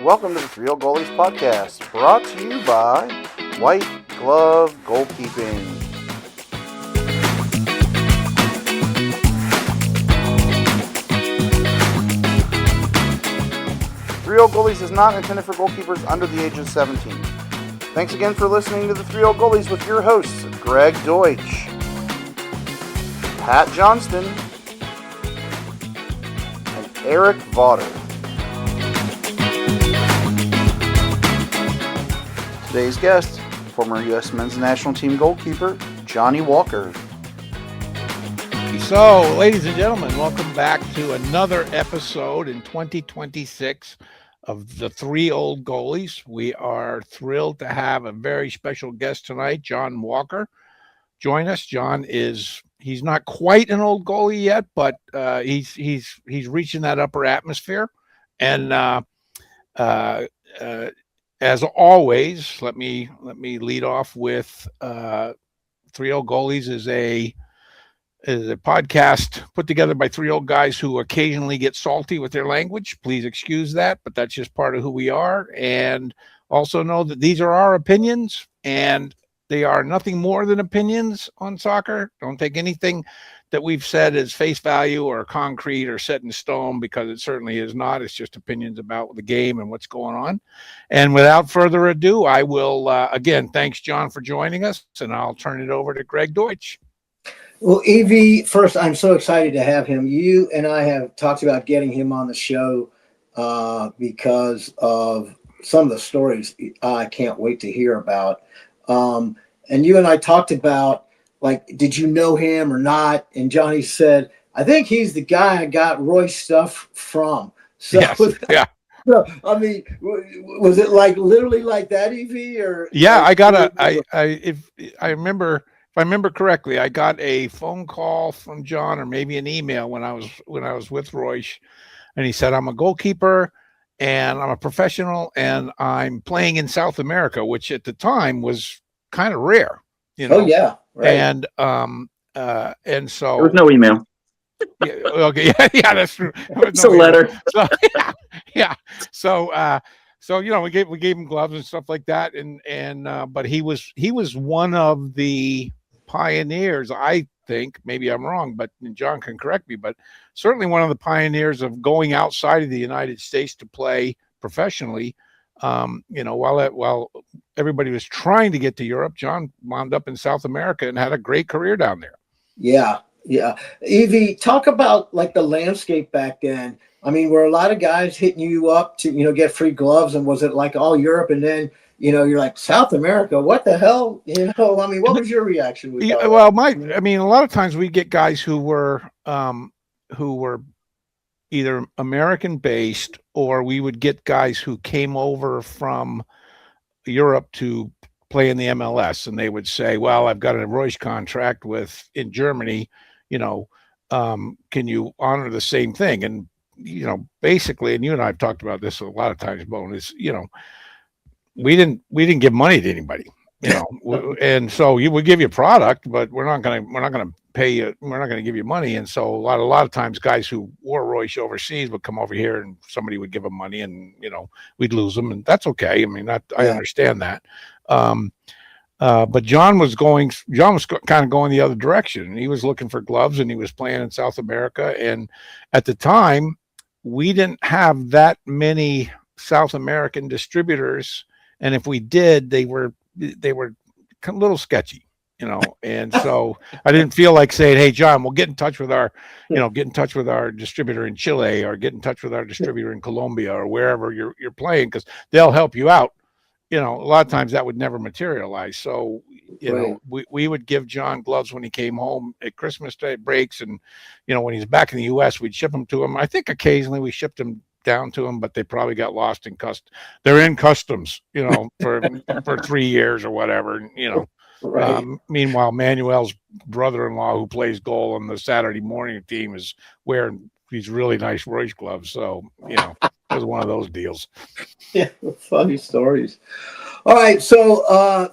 Welcome to the Old Goalies Podcast, brought to you by White Glove Goalkeeping. Old Goalies is not intended for goalkeepers under the age of 17. Thanks again for listening to the Old Goalies with your hosts, Greg Deutsch, Pat Johnston, and Eric Vaughter. Today's guest, former U.S. men's national team goalkeeper, Jonny Walker. So, ladies and gentlemen, welcome back to another episode in 2026 of the Three Old Goalies. We are thrilled to have a very special guest tonight, Jonny Walker, join us. John he's not quite an old goalie yet, but he's reaching that upper atmosphere. And as always, let me lead off with Three Old Goalies is a podcast put together by three old guys who occasionally get salty with their language. Please excuse that, but that's just part of who we are. And also know that these are our opinions, and they are nothing more than opinions on soccer. Don't take anything that we've said as face value or concrete or set in stone, because it certainly is not. It's just opinions about the game and what's going on. And without further ado, I will, again, thanks, John, for joining us, and I'll turn it over to Greg Deutsch. Well, EV, first, I'm so excited to have him. You and I have talked about getting him on the show because of some of the stories I can't wait to hear about. And you and I talked about, like, did you know him or not? And Jonny said, I think he's the guy I got Roy's stuff from. So, yes. Yeah. So, I mean, was it like literally like that, EV? Or yeah, I got if I remember correctly, I got a phone call from John, or maybe an email when I was with Royce, and he said, I'm a goalkeeper and I'm a professional and I'm playing in South America, which at the time was kind of rare, you know. Oh yeah, right. And so there was no email. Yeah, okay, yeah, that's true. It's a letter. So, yeah. So you know, we gave him gloves and stuff like that, and but he was one of the pioneers, I think. Maybe I'm wrong, but John can correct me, but certainly one of the pioneers of going outside of the United States to play professionally. You know, while everybody was trying to get to Europe, John wound up in South America and had a great career down there. Yeah. Evie, talk about like the landscape back then. I mean, were a lot of guys hitting you up to, you know, get free gloves, and was it like all Europe, and then, you know, you're like, South America, what the hell? You know, I mean, what was your reaction? Yeah, well, a lot of times we get guys who were either American based, or we would get guys who came over from Europe to play in the MLS, and they would say, well, I've got a Royce contract in Germany, you know, can you honor the same thing? And, you know, basically, and you and I have talked about this a lot of times, Bone, is, you know, we didn't give money to anybody, you know, and so we give you a product, but we're not going to pay you. We're not going to give you money. And so a lot of times guys who wore Royce overseas would come over here and somebody would give them money, and, you know, we'd lose them, and that's okay. I mean, I understand that. But John was kind of going the other direction. He was looking for gloves, and he was playing in South America. And at the time, we didn't have that many South American distributors. And if we did, they were a little sketchy, you know. And so I didn't feel like saying, hey, John, we'll get in touch with our distributor in Chile, or get in touch with our distributor in Colombia, or wherever you're playing, because they'll help you out. You know, a lot of times that would never materialize. So, you know, we would give John gloves when he came home at Christmas Day breaks. And, you know, when he's back in the U.S., we'd ship them to him. I think occasionally we shipped them down to him, but they probably got lost in they're in customs, you know, for 3 years or whatever, you know. Right. Meanwhile, Manuel's brother-in-law, who plays goal on the Saturday morning team, is wearing these really nice Royce gloves. So, you know, it was one of those deals. Yeah, funny stories. All right, so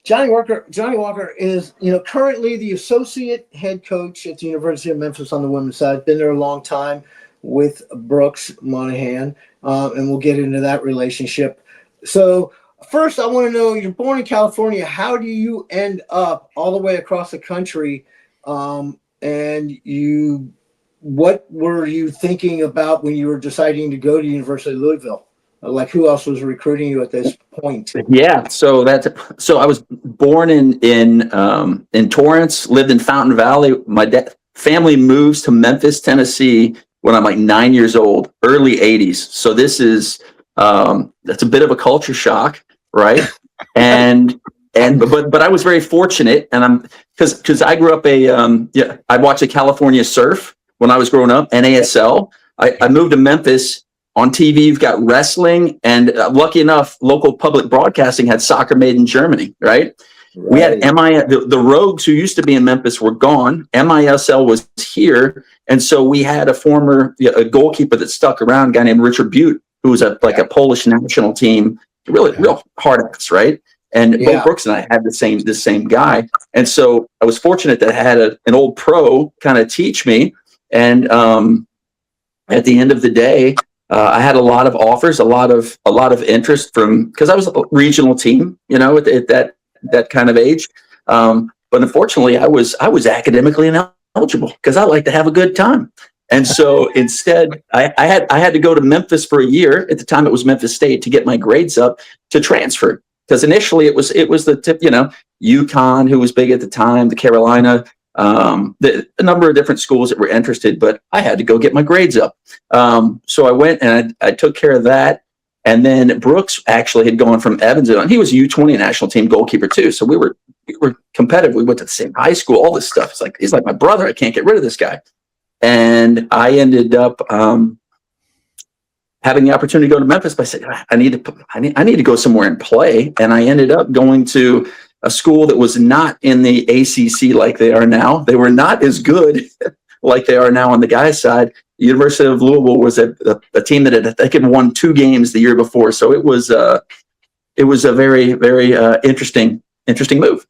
Jonny Walker is, you know, currently the associate head coach at the University of Memphis on the women's side. Been there a long time. with Brooks Monahan, and we'll get into that relationship. So first, I want to know, you're born in California. How do you end up all the way across the country? And what were you thinking about when you were deciding to go to University of Louisville? Like, who else was recruiting you at this point? Yeah, so I was born in Torrance, lived in Fountain Valley. My family moves to Memphis, Tennessee when I'm like 9 years old, early 80s. So this is that's a bit of a culture shock, right? But I was very fortunate, and because I grew up I watched the California Surf when I was growing up, NASL. I moved to Memphis. On TV, you've got wrestling, and lucky enough, local public broadcasting had soccer made in Germany, right? We had the Rogues, who used to be in Memphis, were gone. MISL was here, and so we had a goalkeeper that stuck around, a guy named Richard Butte, who was a Polish national team, real hard ass, right? And both Brooks and I had the same guy, and so I was fortunate that I had an old pro kind of teach me, and at the end of the day. I had a lot of offers, a lot of interest because I was a regional team, at that kind of age. But unfortunately, I was academically ineligible because I like to have a good time. And so instead, I had to go to Memphis for a year. At the time, it was Memphis State, to get my grades up to transfer. Because initially, it was the tip, UConn, who was big at the time, the Carolina. A number of different schools that were interested, but I had to go get my grades up. So I went and I took care of that. And then Brooks actually had gone from Evansville, and he was a U20 national team goalkeeper too. So we were competitive. We went to the same high school, all this stuff. He's like my brother. I can't get rid of this guy. And I ended up having the opportunity to go to Memphis. But I said, I need to go somewhere and play. And I ended up going to a school that was not in the ACC like they are now. They were not as good like they are now on the guys' side. The University of Louisville was a team that had won 2 games the year before. So it was a very, very interesting move.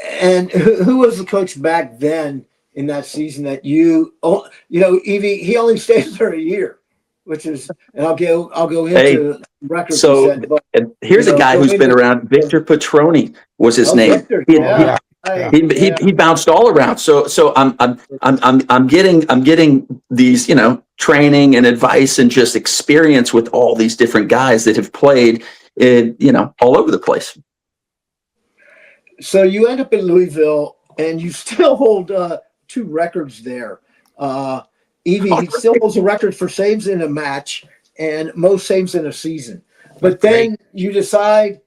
And who was the coach back then in that season that Evie, he only stays there a year, which is, and I'll go into records. So here's a guy who's been around. Victor Petroni was his name. Victor, He bounced all around. So I'm getting these, training and advice and just experience with all these different guys that have played all over the place. So you end up in Louisville, and you still hold 2 records there. Evie still holds a record for saves in a match and most saves in a season. But then you decide,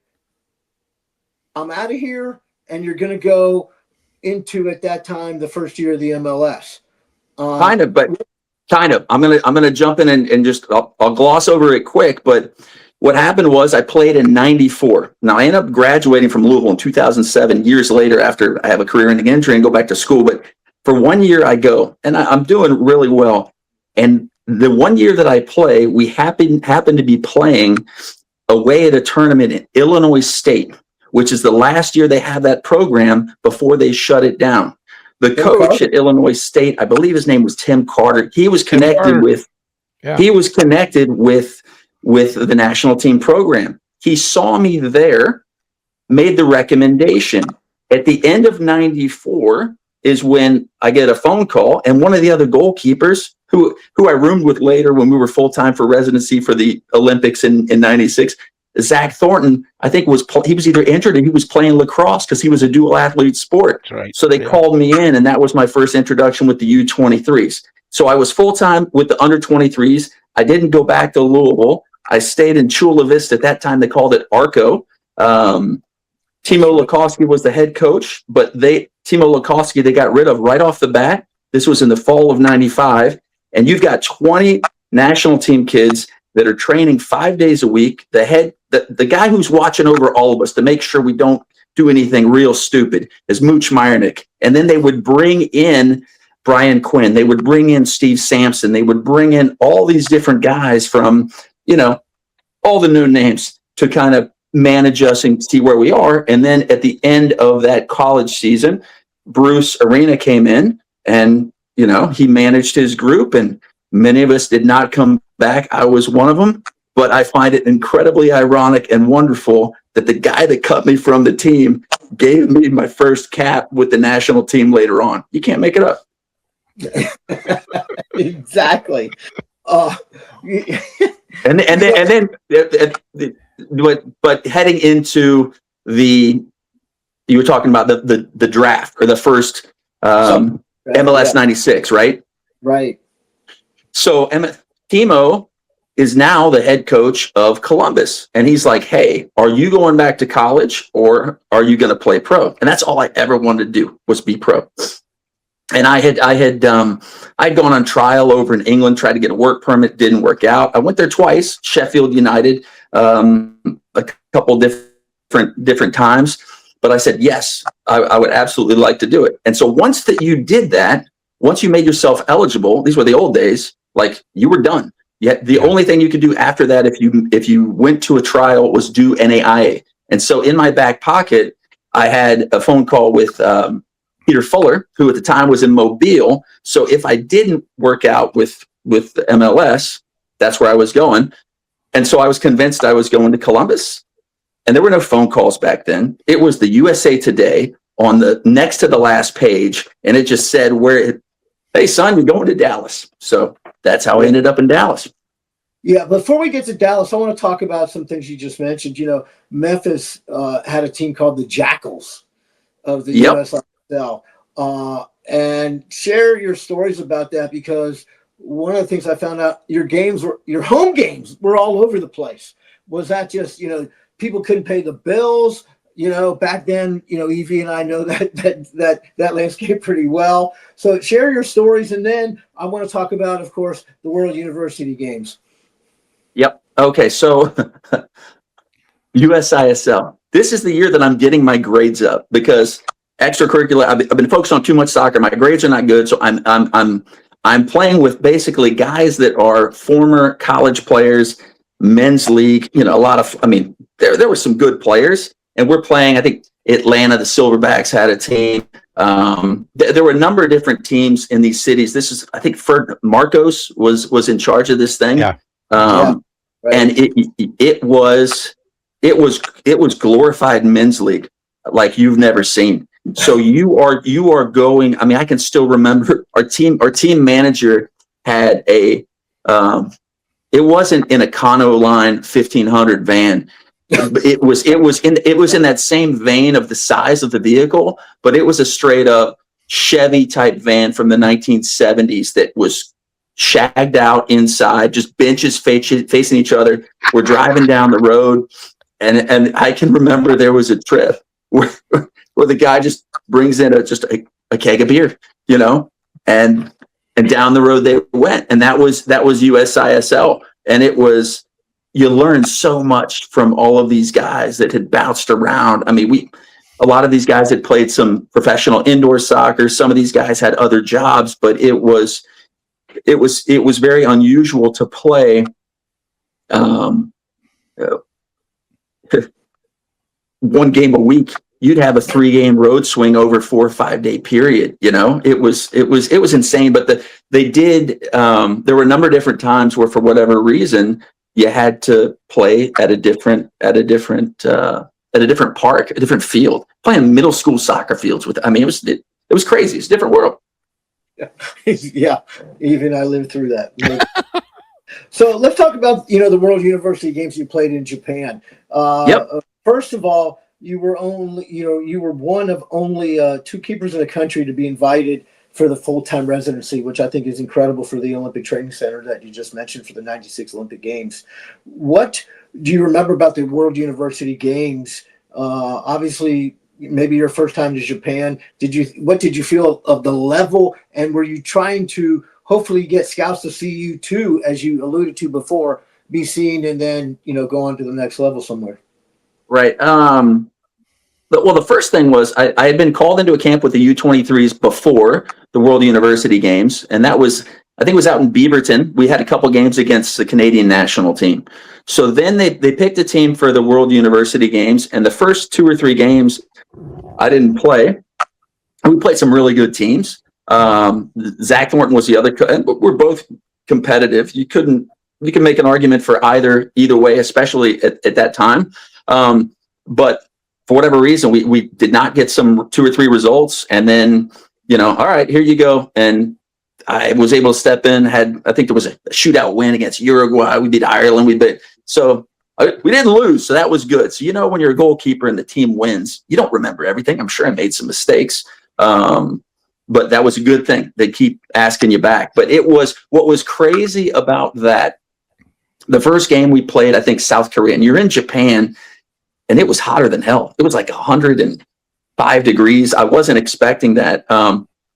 I'm out of here, and you're going to go into, at that time, the first year of the MLS. Kind of. I'm gonna jump in and just I'll gloss over it quick. But what happened was I played in '94. Now I ended up graduating from Louisville in 2007, years later after I have a career-ending injury and go back to school. But for 1 year I go, and I'm doing really well. And the 1 year that I play, we happened to be playing away at a tournament in Illinois State, which is the last year they have that program before they shut it down. The coach at Illinois State, I believe his name was Tim Carter. He was connected with the national team program. He saw me there, made the recommendation. At the end of '94 is when I get a phone call, and one of the other goalkeepers who I roomed with later when we were full-time for residency for the Olympics in '96, Zach Thornton, I think he was either injured or he was playing lacrosse because he was a dual athlete sport. That's right. So they called me in, and that was my first introduction with the U23s. So I was full-time with the under 23s. I didn't go back to Louisville. I stayed in Chula Vista. At that time, they called it Arco. Timo Lukowski was the head coach, but Timo Lukowski, they got rid of right off the bat. This was in the fall of '95. And you've got 20 national team kids that are training 5 days a week. The guy who's watching over all of us to make sure we don't do anything real stupid is Mooch Meyernick. And then they would bring in Brian Quinn. They would bring in Steve Sampson. They would bring in all these different guys from, all the new names to kind of manage us and see where we are. And then at the end of that college season, Bruce Arena came in and, he managed his group, and Many of us did not come back. I was one of them, but I find it incredibly ironic and wonderful that the guy that cut me from the team gave me my first cap with the national team later on. You can't make it up. Exactly. But heading into you were talking about the draft or the first MLS 96, right? Right. So Timo is now the head coach of Columbus, and he's like, "Hey, are you going back to college or are you going to play pro?" And that's all I ever wanted to do was be pro. And I had gone on trial over in England, tried to get a work permit, didn't work out. I went there twice, Sheffield United, a couple different times, but I said yes, I would absolutely like to do it. And so once that you did that, once you made yourself eligible, these were the old days, like you were done. Yet the only thing you could do after that, if you went to a trial, was do NAIA. And so in my back pocket, I had a phone call with Peter Fuller, who at the time was in Mobile. So if I didn't work out with the MLS, that's where I was going. And so I was convinced I was going to Columbus. And there were no phone calls back then. It was the USA Today on the next to the last page, and it just said hey son, you're going to Dallas. So that's how I ended up in Dallas. Yeah, before we get to Dallas, I want to talk about some things you just mentioned. Memphis had a team called the Jackals of the USL. And share your stories about that, because one of the things I found out, your home games were all over the place. Was that just, people couldn't pay the bills? Back then, Evie and I know that landscape pretty well. So share your stories, and then I want to talk about, of course, the World University Games. Yep. Okay. So USISL. This is the year that I'm getting my grades up, because extracurricular, I've been focused on too much soccer. My grades are not good, so I'm playing with basically guys that are former college players, men's league. There were some good players. And we're playing, I think Atlanta, the Silverbacks had a team. There were a number of different teams in these cities. This is, I think, Marcos was in charge of this thing. Yeah. Right. And it was glorified men's league like you've never seen. So you are going. I mean, I can still remember our team manager had it wasn't in a Econo Line 1500 van. It was in that same vein of the size of the vehicle, but it was a straight up Chevy type van from the 1970s that was shagged out inside, just benches facing each other. We're driving down the road, and I can remember there was a trip where the guy just brings in a keg of beer, and down the road they went, and that was USISL, and it was. You learn so much from all of these guys that had bounced around. I mean, a lot of these guys had played some professional indoor soccer. Some of these guys had other jobs, but it was very unusual to play one game a week. You'd have a 3-game road swing over 4 or 5 day period. It was insane. But they did. There were a number of different times where, for whatever reason, you had to play at a different park, a different field, playing middle school soccer fields it was crazy. It's a different world. Yeah. Even I lived through that. So let's talk about, the World University Games you played in Japan. First of all, you were one of only 2 keepers in the country to be invited for the full-time residency, which I think is incredible for the Olympic Training Center that you just mentioned for the 96 Olympic Games. What do you remember about the World University Games? Obviously, maybe your first time to Japan. What did you feel of the level, and were you trying to hopefully get scouts to see you too, as you alluded to before, be seen and then, go on to the next level somewhere? Right. Well, the first thing was I had been called into a camp with the U23s before the World University Games, and that was, I think it was out in Beaverton. We had a couple games against the Canadian national team. So then they picked a team for the World University Games, and the first 2 or 3 games I didn't play. We played some really good teams. Zach Thornton was the other, we're both competitive. You can make an argument for either way, especially at that time. But for whatever reason, we did not get some 2 or 3 results. And then, all right, here you go. And I was able to step in, I think there was a shootout win against Uruguay. We beat Ireland. We didn't lose. So that was good. So, when you're a goalkeeper and the team wins, you don't remember everything. I'm sure I made some mistakes. But that was a good thing. They keep asking you back. But what was crazy about that, the first game we played, I think South Korea, and you're in Japan, and it was hotter than hell. It was like 105 degrees. I wasn't expecting that.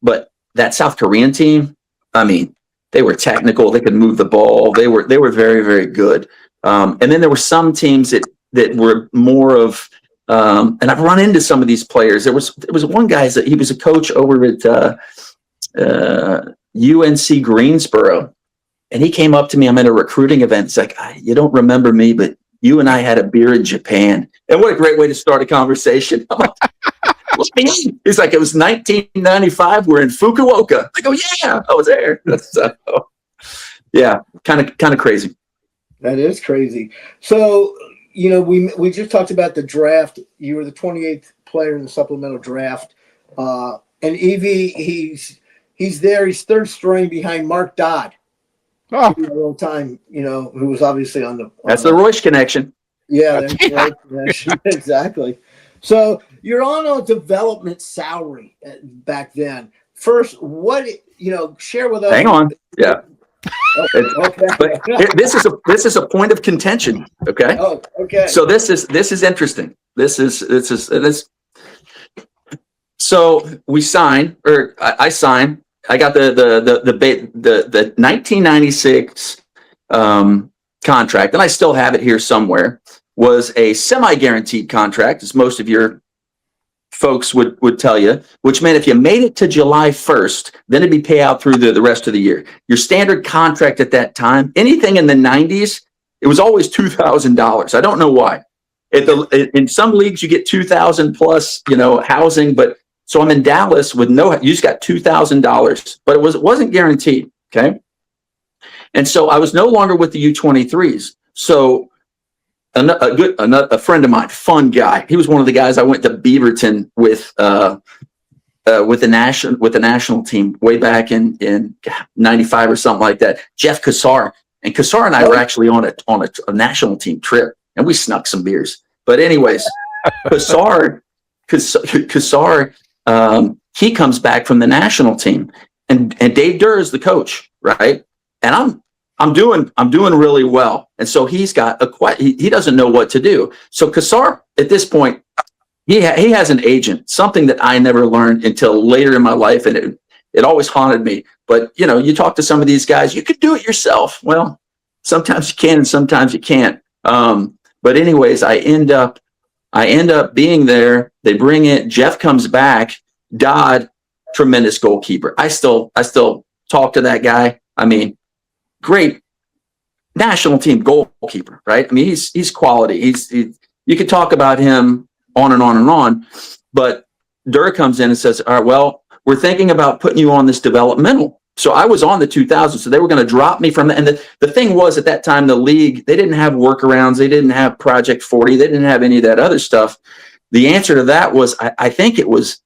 But that South Korean team, I mean, they were technical. They could move the ball. They were very, very good. And then there were some teams that were more of, and I've run into some of these players. There was one guy that he was a coach over at UNC Greensboro, and he came up to me. I'm at a recruiting event. It's like, you don't remember me, but you and I had a beer in Japan. And what a great way to start a conversation. I'm like, he's like, it was 1995. We're in Fukuoka. I go, yeah, I was there. So, yeah, kind of crazy. That is crazy. So, we just talked about the draft. You were the 28th player in the supplemental draft. And Evie, he's there. He's third string behind Mark Dodd. Oh, A little time, who was obviously on the. That's the Royce connection. Yeah, that's right. Exactly. So you're on a development salary back then. First, share with us. Hang on. Yeah. Okay. But this is a point of contention. Okay. Oh, okay. So this is interesting. This is. So we sign, or I sign. I got the 1996 contract, and I still have it here somewhere. Was a semi-guaranteed contract, as most of your folks would tell you, which meant if you made it to July 1st, then it'd be paid out through the rest of the year. Your standard contract at that time, anything in the 90s, it was always $2,000. I don't know why. In some leagues, you get $2,000 plus, housing, but so I'm in Dallas with you just got $2,000, but it wasn't guaranteed. Okay. And so I was no longer with the U23s. So a friend of mine, fun guy. He was one of the guys I went to Beaverton with the national team way back in 95 or something like that. Jeff Kassar, and Kassar and I were actually on a national team trip, and we snuck some beers. But anyways, Kassar, he comes back from the national team, and Dave Durr is the coach, right? And I'm doing really well. And so he's got he doesn't know what to do. So Kassar at this point, he has an agent, something that I never learned until later in my life. And it always haunted me. But you talk to some of these guys, you could do it yourself. Well, sometimes you can and sometimes you can't. But anyways, I end up being there. They bring it. Jeff comes back. Dodd, tremendous goalkeeper. I still talk to that guy. I mean, great national team goalkeeper, right? I mean, he's quality. You could talk about him on and on and on, but Durr comes in and says, all right, well, we're thinking about putting you on this developmental. So I was on the 2000, so they were going to drop me from that. And the thing was, at that time, the league, they didn't have workarounds. They didn't have Project 40. They didn't have any of that other stuff. The answer to that was, I think it was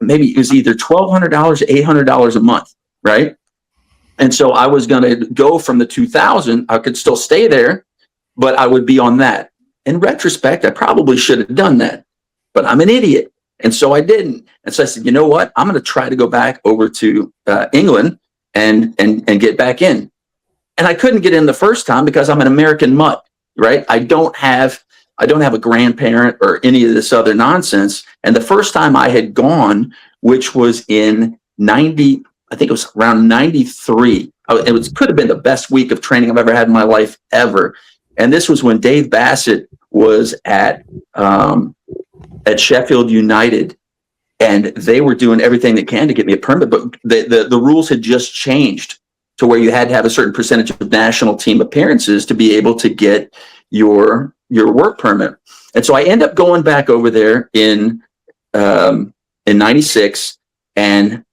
either $1,200 to $800 a month, right? And so I was going to go from the 2000. I could still stay there, but I would be on that. In retrospect, I probably should have done that, but I'm an idiot. And so I didn't. And so I said, you know what? I'm going to try to go back over to England and get back in. And I couldn't get in the first time because I'm an American mutt, right? I don't have a grandparent or any of this other nonsense. And the first time I had gone, which was in 90, I think it was around 93. Could have been the best week of training I've ever had in my life ever. And this was when Dave Bassett was at Sheffield United, and they were doing everything they can to get me a permit. But the rules had just changed to where you had to have a certain percentage of national team appearances to be able to get your work permit. And so I end up going back over there in 96 and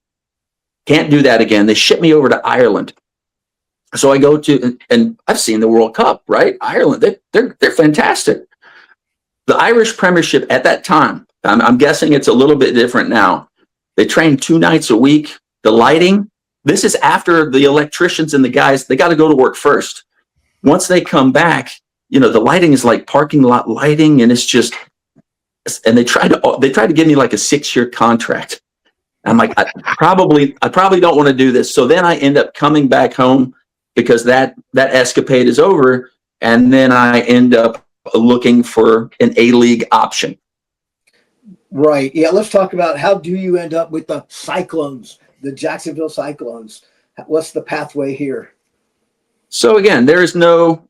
can't do that again. They shipped me over to Ireland. So I go to, and I've seen the World Cup, right? Ireland, they're fantastic. The Irish Premiership at that time, I'm guessing it's a little bit different now. They train 2 nights a week. The lighting, this is after the electricians and the guys, they got to go to work first. Once they come back, the lighting is like parking lot lighting, and it's just, and they tried to give me like a 6-year contract. I'm like, I probably don't want to do this. So then I end up coming back home because that escapade is over, and then I end up looking for an A-League option. Right. Yeah. Let's talk about, how do you end up with the Cyclones, the Jacksonville Cyclones? What's the pathway here? So again, there's no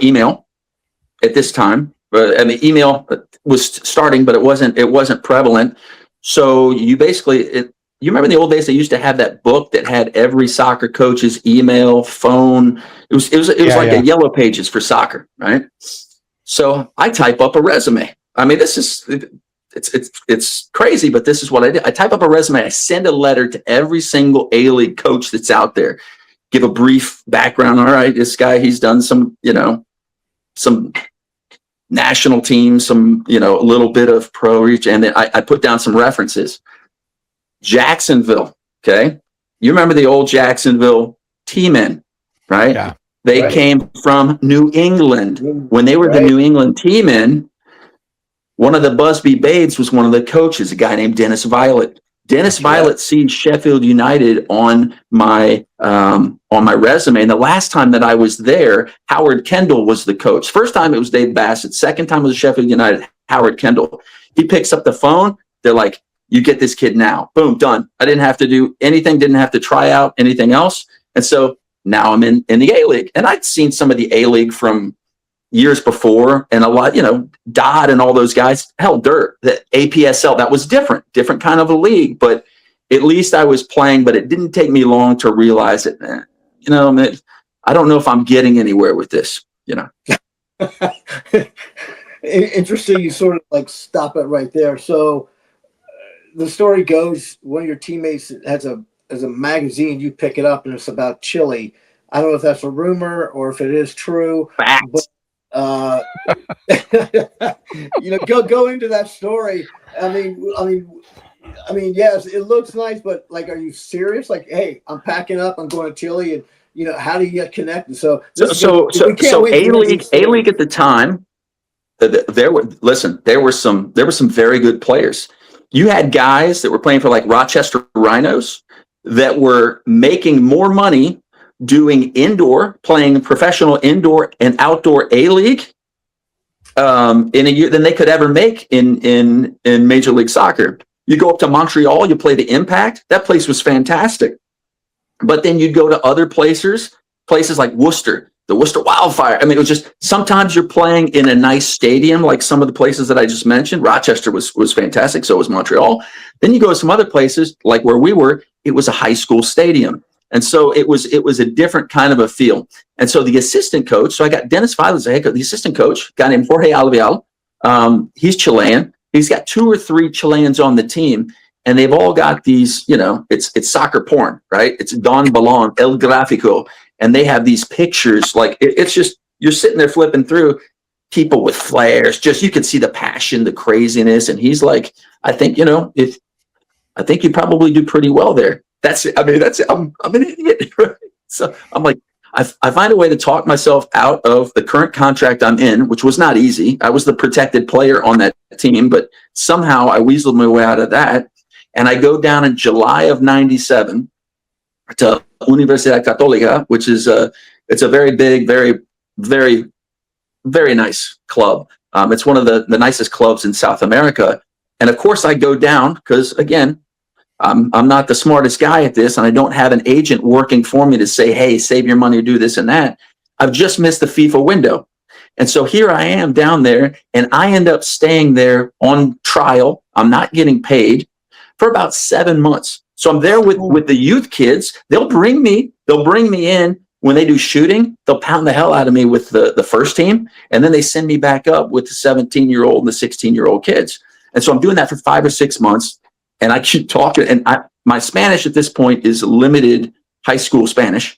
email at this time. Email was starting, but it wasn't prevalent. So you basically, you remember in the old days, they used to have that book that had every soccer coach's email, phone. It was a Yellow Pages for soccer, right? So I type up a resume. I mean, it's crazy, but this is what I did. I type up a resume. I send a letter to every single A-League coach that's out there. Give a brief background. All right, this guy, he's done some national teams, a little bit of pro reach, and then I put down some references. Jacksonville, okay? You remember the old Jacksonville T-men, right? Yeah. They came from New England. When they were the New England T-men, one of the Busby Babes was one of the coaches, a guy named Dennis Violet. Dennis Violet seen Sheffield United on my resume. And the last time that I was there, Howard Kendall was the coach. First time it was Dave Bassett. Second time it was Sheffield United, Howard Kendall. He picks up the phone. They're like, you get this kid now. Boom, done. I didn't have to do anything, didn't have to try out anything else. And so now I'm in the A-League. And I'd seen some of the A-League from years before, and a lot, Dodd and all those guys. Hell, Dirt, the APSL, that was different kind of a league, but at least I was playing. But it didn't take me long to realize it. I don't know if I'm getting anywhere with this. Interesting. You sort of like stop it right there. So the story goes, one of your teammates has a magazine. You pick it up, and it's about Chile. I don't know if that's a rumor or if it is true. Facts. But go into that story. I mean, yes, it looks nice, but like, are you serious? Like, hey, I'm packing up, I'm going to Chile, and how do you get connected? So A-League at the time, there were some very good players. You had guys that were playing for like Rochester Rhinos that were making more money doing playing professional indoor and outdoor A-League in a year than they could ever make in Major League Soccer. You go up to Montreal, you play the Impact. That place was fantastic. But then you'd go to other places like Worcester, the Worcester Wildfire. I mean, it was just, sometimes you're playing in a nice stadium, like some of the places that I just mentioned. Rochester was fantastic. So was Montreal. Then you go to some other places like where we were, it was a high school stadium. And so it was a different kind of a feel. And so the assistant coach, so I got Dennis Violet as the assistant coach, a guy named Jorge Alvial. He's Chilean. He's got 2 or 3 Chileans on the team, and they've all got these, it's soccer porn, right? It's Don Balon, El Gráfico, and they have these pictures. Like it's just, you're sitting there flipping through, people with flares, just, you can see the passion, the craziness. And he's like, I think you probably do pretty well there. I'm an idiot. Right? So I'm like, I find a way to talk myself out of the current contract I'm in, which was not easy. I was the protected player on that team, but somehow I weaseled my way out of that. And I go down in July of '97 to Universidad Católica, which is it's a very big, very, very, very nice club. It's one of the nicest clubs in South America. And of course I go down because, again, I'm not the smartest guy at this, and I don't have an agent working for me to say, hey, save your money or do this and that. I've just missed the FIFA window. And so here I am down there, and I end up staying there on trial. I'm not getting paid for about 7 months. So I'm there with the youth kids. They'll bring me in when they do shooting. They'll pound the hell out of me with the first team, and then they send me back up with the 17-year-old and the 16-year-old kids. And so I'm doing that for 5 or 6 months. And I keep talking, and my Spanish at this point is limited high school Spanish.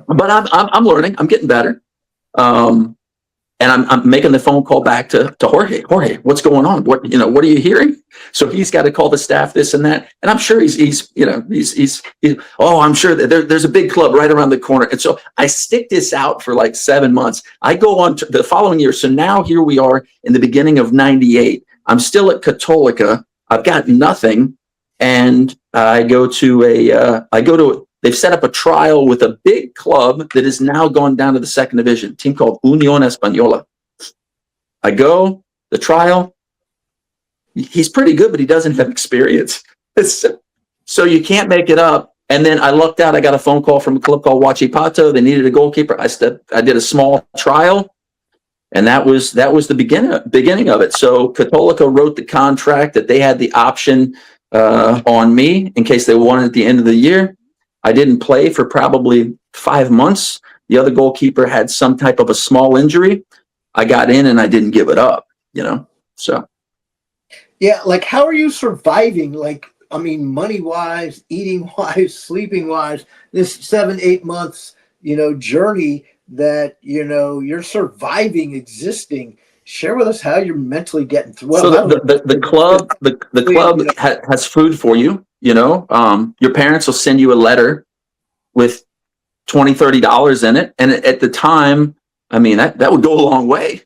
But I'm learning. I'm getting better. And I'm making the phone call back to Jorge. Jorge, what's going on? What are you hearing? So he's got to call the staff, this and that. And I'm sure he's I'm sure that there's a big club right around the corner. And so I stick this out for like 7 months. I go on to the following year. So now here we are in the beginning of 98. I'm still at Católica. I've got nothing. And they've set up a trial with a big club that has now gone down to the second division, a team called Unión Española. I go, the trial, he's pretty good, but he doesn't have experience. So you can't make it up. And then I lucked out. I got a phone call from a club called Huachipato. They needed a goalkeeper. I did a small trial, and that was the beginning of it. So Católica wrote the contract that they had the option on me in case they wanted at the end of the year. I didn't play for probably 5 months. The other goalkeeper had some type of a small injury. I got in and I didn't give it up, so. Yeah. Like, how are you surviving? Like, I mean, money wise, eating wise, sleeping wise, this 7-8 months, journey that, you're surviving, existing. Share with us how you're mentally getting through. So the club has food for you. Your parents will send you a letter with $20-$30 in it. And at the time, I mean, that would go a long way,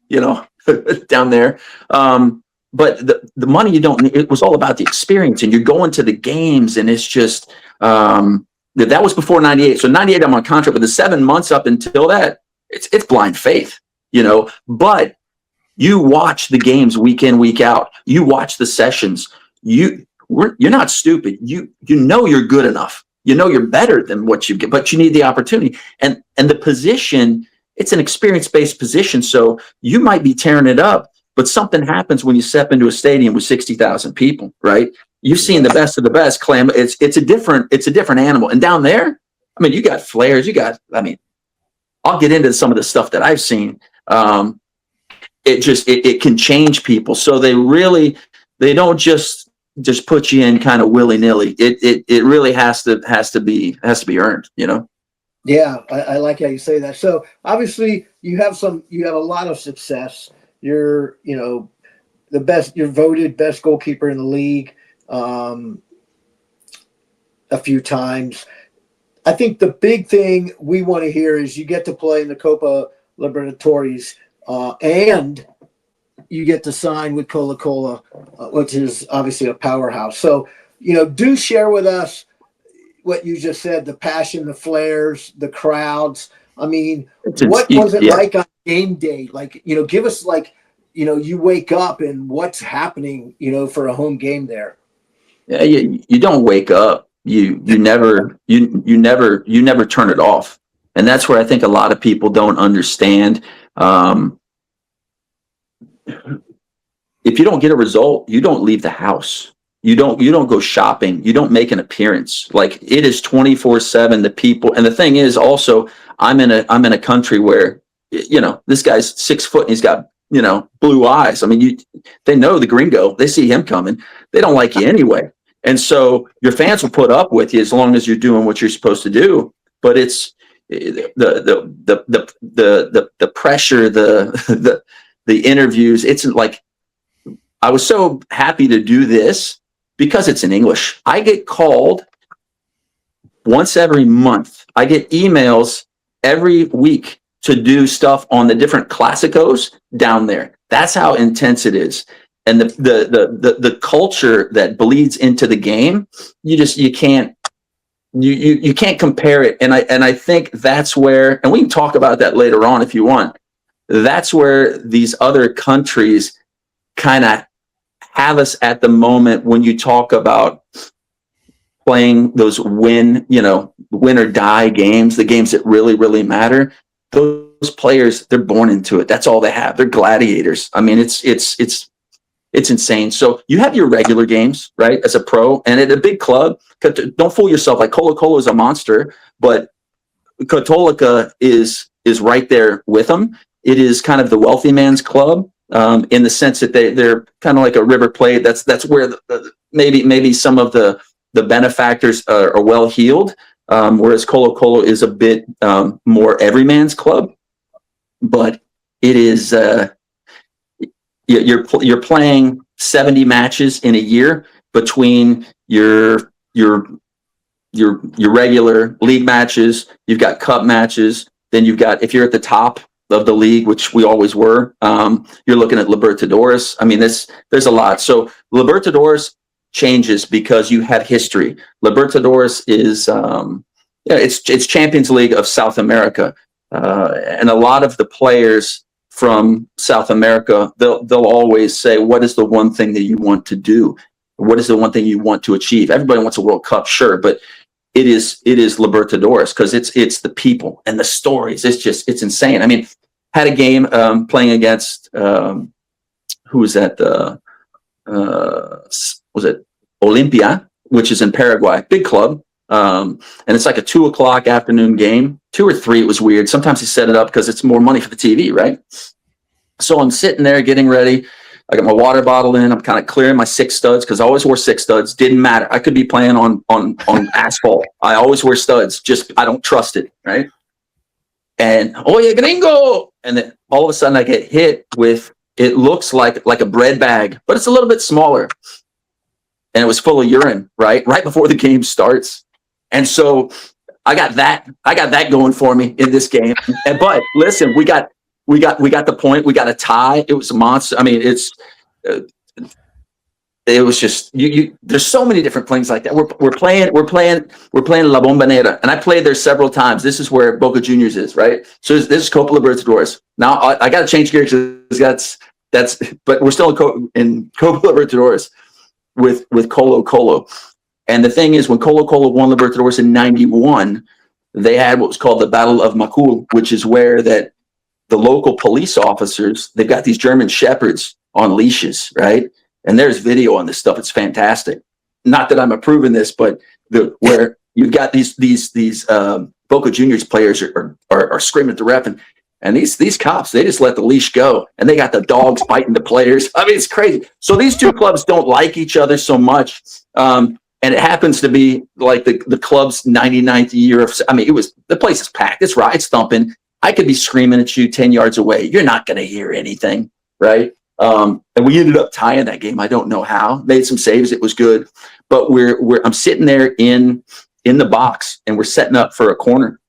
down there. But the money you don't need, it was all about the experience, and you're going to the games, and it's just, that was before 98. So 98, I'm on contract, but the 7 months up until that, it's blind faith, but you watch the games week in, week out. You watch the sessions. You're not stupid. You know you're good enough. You're better than what you get, but you need the opportunity. And the position, it's an experience-based position. So you might be tearing it up, but something happens when you step into a stadium with 60,000 people, right? You've seen the best of the best, Clem. It's a different animal. And down there, I mean, you got flares. I'll get into some of the stuff that I've seen. It can change people. So they don't just put you in kind of willy-nilly. It really has to be earned, Yeah, I like how you say that. So obviously you have a lot of success. You're the best. You're voted best goalkeeper in the league a few times. I think the big thing we want to hear is you get to play in the Copa Libertadores. And you get to sign with Colo-Colo, which is obviously a powerhouse. So, do share with us what you just said, the passion, the flares, the crowds. I mean, what was it like on game day? Like, give us you wake up and what's happening, for a home game there. Yeah, you don't wake up. You never turn it off. And that's where I think a lot of people don't understand. If you don't get a result, you don't leave the house. You don't go shopping. You don't make an appearance. Like, it is 24/7. The people, and the thing is also, I'm in a country where, this guy's 6 foot and he's got, blue eyes. I mean, they know the gringo. They see him coming. They don't like you anyway. And so your fans will put up with you as long as you're doing what you're supposed to do. But it's the pressure, the interviews. It's like, I was so happy to do this because it's in English. I get called once every month. I get emails every week to do stuff on the different Clásicos down there. That's how intense it is. And the culture that bleeds into the game, you can't compare it. And I think that's where, and we can talk about that later on if you want. That's where these other countries kind of have us at the moment when you talk about playing those win or die games, the games that really, really matter. Those players, they're born into it. That's all they have. They're gladiators. I mean, it's insane. So you have your regular games, right, as a pro, and at a big club. Don't fool yourself. Like, Colo-Colo is a monster, but Católica is right there with them. It is kind of the wealthy man's club, in the sense that they're kind of like a River Plate. That's where maybe some of the benefactors are well heeled. whereas Colo-Colo is a bit more everyman's club. But it is you're playing 70 matches in a year between your regular league matches. You've got cup matches. Then you've got, if you're at the top of the league, which we always were, you're looking at Libertadores. I mean, there's a lot. So Libertadores changes because you have history. Libertadores is it's Champions League of South America, and a lot of the players from South America, they'll always say, what is the one thing that you want to do? What is the one thing you want to achieve? Everybody wants a World Cup, sure, but it is Libertadores because it's the people and the stories. It's insane. I mean, had a game playing against who was that? Was it Olimpia, which is in Paraguay, big club, and it's like a 2:00 afternoon game, 2 or 3. It was weird. Sometimes he set it up because it's more money for the TV, right? So I'm sitting there getting ready. I got my water bottle in. I'm kind of clearing my 6 studs because I always wore 6 studs. Didn't matter. I could be playing on asphalt. I always wear studs. Just I don't trust it, right? And oye gringo, and then all of a sudden I get hit with, it looks like a bread bag, but it's a little bit smaller, and it was full of urine, right before the game starts. And so I got that going for me in this game. But listen, we got the point. We got a tie. It was a monster. I mean, it was just you. There's so many different things like that. We're playing La Bombonera, and I played there several times. This is where Boca Juniors is, right? So this is Copa Libertadores. Now I got to change gears because that's. But we're still in Copa Libertadores with Colo-Colo. And the thing is, when Colo-Colo won Libertadores in '91, they had what was called the Battle of Macul, which is where that the local police officers, they've got these German shepherds on leashes, right? And there's video on this stuff. It's fantastic. Not that I'm approving this, but where you've got these Boca Juniors players are screaming at the ref, and these cops, they just let the leash go, and they got the dogs biting the players. I mean, it's crazy. So these two clubs don't like each other so much. And it happens to be like the club's 99th year of, I mean, the place is packed. It's thumping. I could be screaming at you 10 yards away. You're not going to hear anything, right? And we ended up tying that game. I don't know how. Made some saves. It was good. But I'm sitting there in the box, and we're setting up for a corner.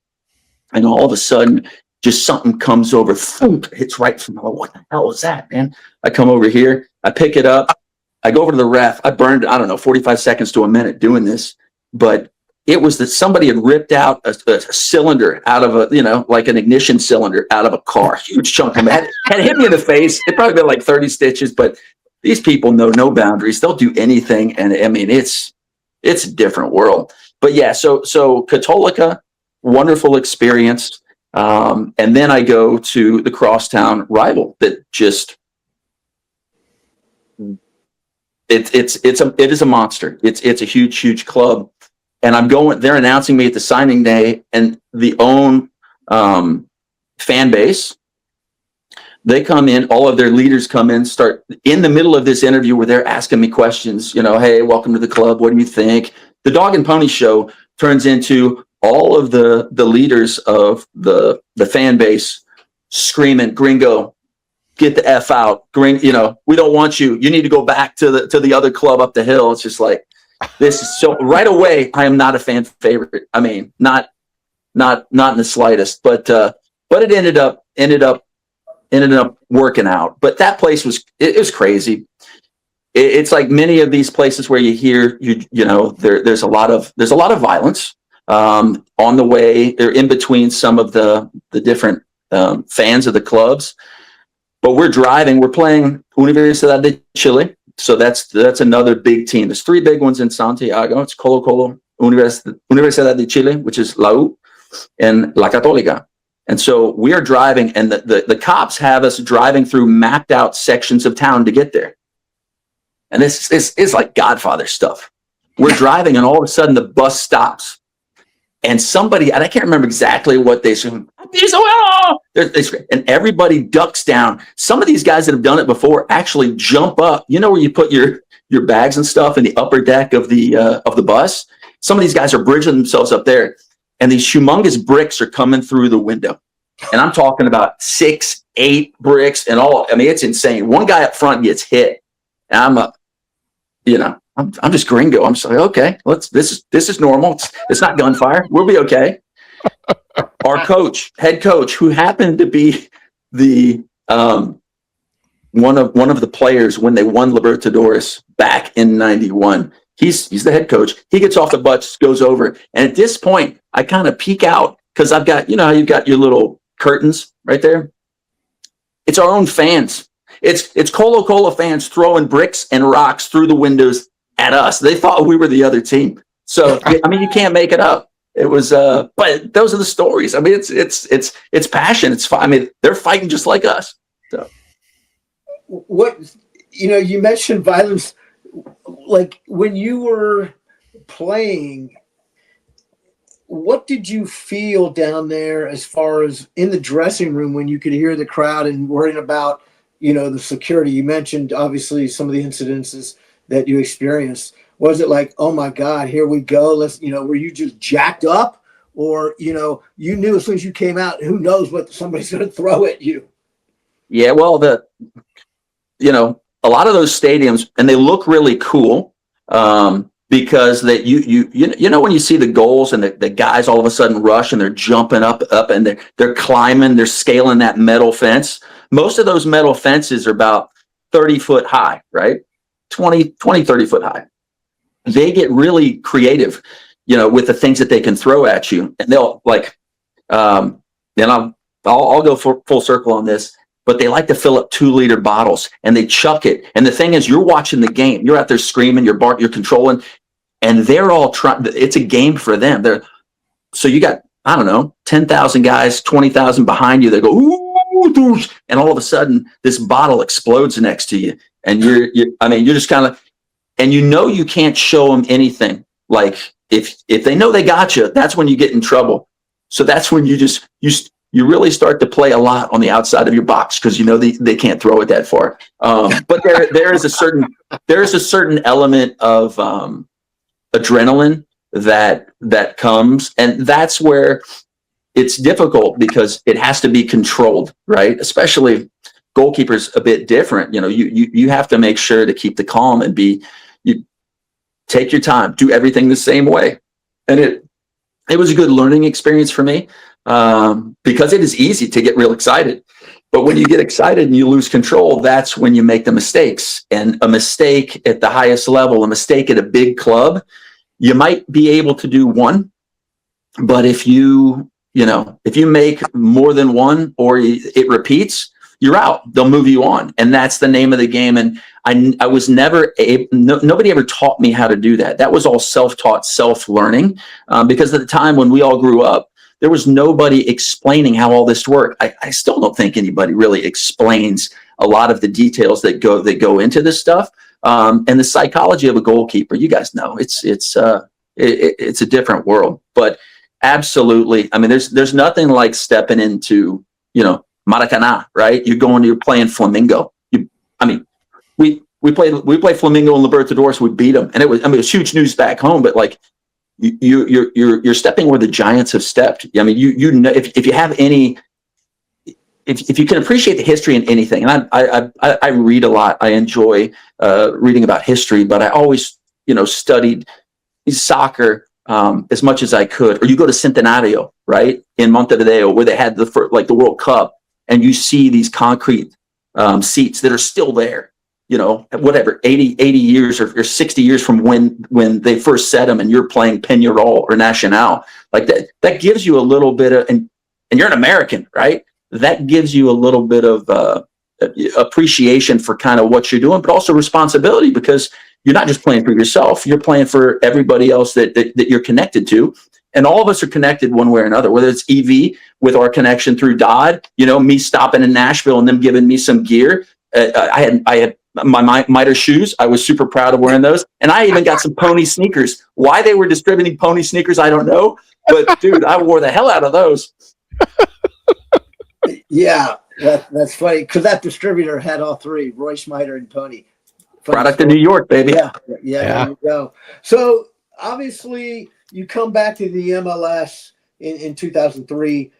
And all of a sudden, just something comes over, thump, hits right from, what the hell was that, man? I come over here. I pick it up. I go over to the ref. I burned, 45 seconds to a minute doing this. But it was that somebody had ripped out a cylinder out of like an ignition cylinder out of a car. Huge chunk of it. Had hit me in the face. It probably been like 30 stitches, but these people know no boundaries. They'll do anything. And I mean, it's a different world. But yeah, so Católica, wonderful experience. And then I go to the crosstown rival that just, it is a monster. It's a huge club. And they're announcing me at the signing day, and the own fan base, they come in, all of their leaders come in, start in the middle of this interview where they're asking me questions, hey, welcome to the club. What do you think? The dog and pony show turns into all of the leaders of the fan base screaming, gringo, get the F out. We don't want you. You need to go back to the other club up the hill. It's just like, this is so right away. I am not a fan favorite. I mean, not in the slightest, but it ended up working out. But that place was crazy. It's like many of these places where you hear, there's a lot of violence on the way. They're in between some of the different fans of the clubs. But we're playing Universidad de Chile. So that's another big team. There's 3 big ones in Santiago. It's Colo-Colo, Universidad de Chile, which is La U, and La Católica. And so we are driving, and the cops have us driving through mapped out sections of town to get there. And this is like Godfather stuff. We're driving, and all of a sudden the bus stops. And somebody, and I can't remember exactly what they said, and everybody ducks down. Some of these guys that have done it before actually jump up. You know where you put your bags and stuff in the upper deck of the bus? Some of these guys are bridging themselves up there. and these humongous bricks are coming through the window. And I'm talking about 6, 8 bricks and all. I mean, it's insane. One guy up front gets hit, and I'm just gringo. I'm just like, okay, this is normal. It's not gunfire. We'll be okay. Our head coach, who happened to be the one of the players when they won Libertadores back in '91. He's the head coach. He gets off the bus, goes over, and at this point, I kind of peek out because I've got, how you've got your little curtains right there. It's our own fans. It's Colo-Colo fans throwing bricks and rocks through the windows at us. They thought we were the other team. So I mean, you can't make it up. It was, but those are the stories. I mean, it's passion. It's fun. I mean, they're fighting just like us. So, what you mentioned violence. Like when you were playing, what did you feel down there as far as in the dressing room when you could hear the crowd and worrying about, the security? You mentioned obviously some of the incidences that you experienced. Was it like, oh my God, here we go? Let's, were you just jacked up, or, you knew as soon as you came out, who knows what somebody's going to throw at you? Yeah, well, a lot of those stadiums, and they look really cool, because that when you see the goals and the guys all of a sudden rush and they're jumping up and they're climbing, they're scaling that metal fence. Most of those metal fences are about 30 foot high, right? 30 foot high. They get really creative, with the things that they can throw at you, and they'll I'll go full circle on this. But they like to fill up 2-liter bottles and they chuck it. And the thing is, you're watching the game. You're out there screaming, you're controlling, and they're all trying. It's a game for them. So you got, 10,000 guys, 20,000 behind you. They go, ooh, and all of a sudden this bottle explodes next to you. And you're just kind of, and you can't show them anything. Like if they know they got you, that's when you get in trouble. So that's when you really start to play a lot on the outside of your box, because they can't throw it that far. But there is a certain element of adrenaline that comes, and that's where it's difficult because it has to be controlled, right? Especially goalkeepers a bit different. You have to make sure to keep the calm and you take your time, do everything the same way, and it was a good learning experience for me. Because it is easy to get real excited, but when you get excited and you lose control, that's when you make the mistakes. And a mistake at the highest level, a mistake at a big club, you might be able to do one, but if you make more than one or it repeats, you're out. They'll move you on, and that's the name of the game. And I was never nobody ever taught me how to do that. That was all self-taught, self-learning, because at the time when we all grew up, there was nobody explaining how all this worked. I still don't think anybody really explains a lot of the details that go into this stuff. And the psychology of a goalkeeper, you guys know, it's a different world. But absolutely, I mean, there's nothing like stepping into, Maracanã, right? You're playing Flamengo. We played Flamengo in Libertadores. We beat them, and it was huge news back home. But like, you're stepping where the giants have stepped. I mean, if you have any, if you can appreciate the history in anything, and I read a lot. I enjoy reading about history, but I always studied soccer as much as I could. Or you go to Centenario, right, in Montevideo, where they had the World Cup, and you see these concrete seats that are still there. 80 years or 60 years from when they first set them, and you're playing Peñarol or Nacional, like that gives you a little bit of, and you're an American, right? That gives you a little bit of appreciation for kind of what you're doing, but also responsibility, because you're not just playing for yourself, you're playing for everybody else that you're connected to. And all of us are connected one way or another, whether it's EV with our connection through Dodd, me stopping in Nashville and them giving me some gear. I had my miter shoes. I was super proud of wearing those. And I even got some pony sneakers. Why they were distributing pony sneakers, I don't know. But dude, I wore the hell out of those. Yeah, that's funny, because that distributor had all three, Roy Schmeider and Pony. Product of New York, baby. Yeah, there you go. So obviously you come back to the MLS in 2003.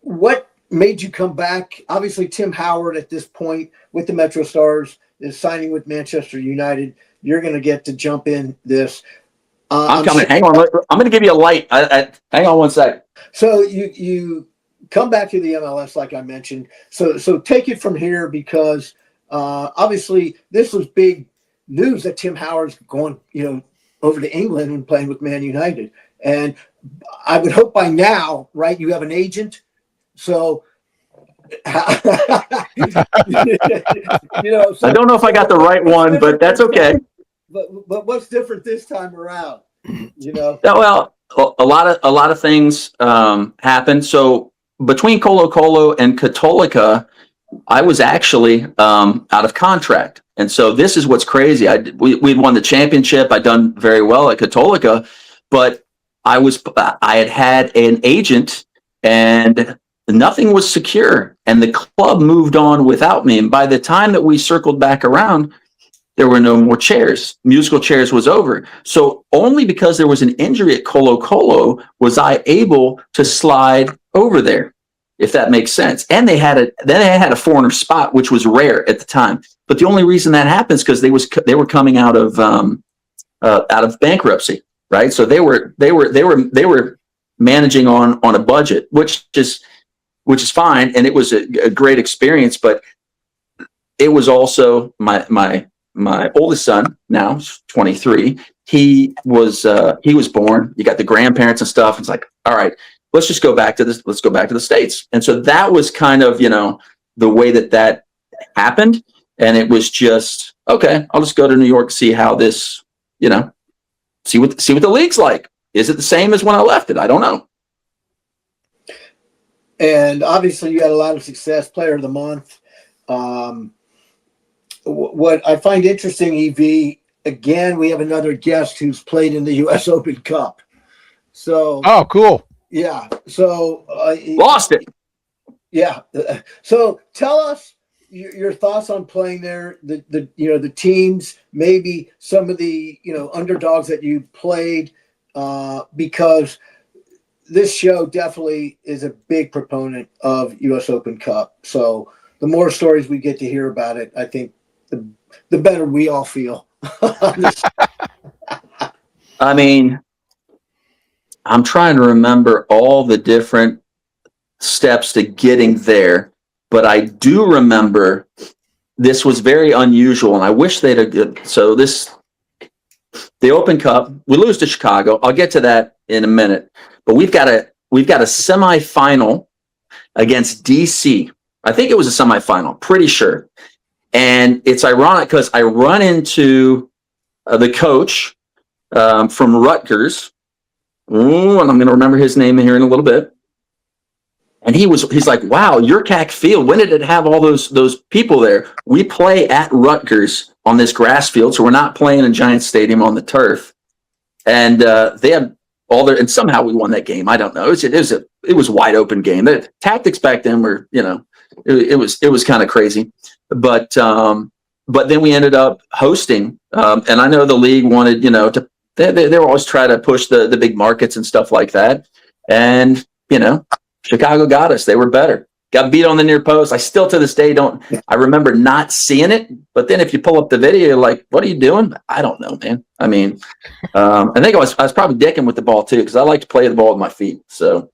What made you come back? Obviously, Tim Howard at this point with the Metro Stars is signing with Manchester United. You're going to get to jump in this. I'm coming. Hang on. I'm going to give you a light. Hang on one sec. So you come back to the MLS, like I mentioned. So take it from here, because obviously this was big news that Tim Howard's going, over to England and playing with Man United. And I would hope by now, right, you have an agent. So, I don't know if I got the right one, but that's okay. But what's different this time around? Well, a lot of things happened. So between Colo-Colo and Católica, I was actually out of contract, and so this is what's crazy. We'd won the championship. I'd done very well at Católica, but I had an agent, and nothing was secure, and the club moved on without me. And by the time that we circled back around, there were no more chairs. Musical chairs was over. So only because there was an injury at Colo-Colo was I able to slide over there, if that makes sense. And they had a foreigner spot, which was rare at the time. But the only reason that happens because they were coming out of bankruptcy, right? So they were managing on a budget, which is fine, and it was a great experience. But it was also my oldest son, now 23. He was born. You got the grandparents and stuff. It's like, all right, let's just go back to this. Let's go back to the States. And so that was kind of, the way that happened. And it was just, okay, I'll just go to New York, see how this, see what the league's like. Is it the same as when I left it? I don't know. And obviously you had a lot of success, player of the month. What I find interesting, EV, again, we have another guest who's played in the U.S. Open Cup. So, oh, cool. Yeah. So lost it. Yeah. So tell us your thoughts on playing there. The teams, maybe some of the underdogs that you played, because this show definitely is a big proponent of U.S. Open Cup. So the more stories we get to hear about it, I think the better we all feel. I mean, I'm trying to remember all the different steps to getting there, but I do remember this was very unusual, and I wish they'd have. So the Open Cup, we lose to Chicago. I'll get to that in a minute, but we've got a semifinal against DC. I think it was a semifinal, pretty sure. And it's ironic because I run into the coach from Rutgers. And I'm going to remember his name here in a little bit. And he's like, wow, your CAC field, when did it have all those people there? We play at Rutgers on this grass field, so we're not playing in Giant Stadium on the turf. And they had all their, and somehow we won that game. I don't know. It was a wide open game. The tactics back then were, it was kind of crazy. But then we ended up hosting, and I know the league wanted, they were always trying to push the big markets and stuff like that. And, Chicago got us. They were better. Got beat on the near post. I still to this day I remember not seeing it. But then if you pull up the video, you're like, what are you doing? I don't know, man. I mean, I think I was probably dicking with the ball too, because I like to play the ball with my feet. So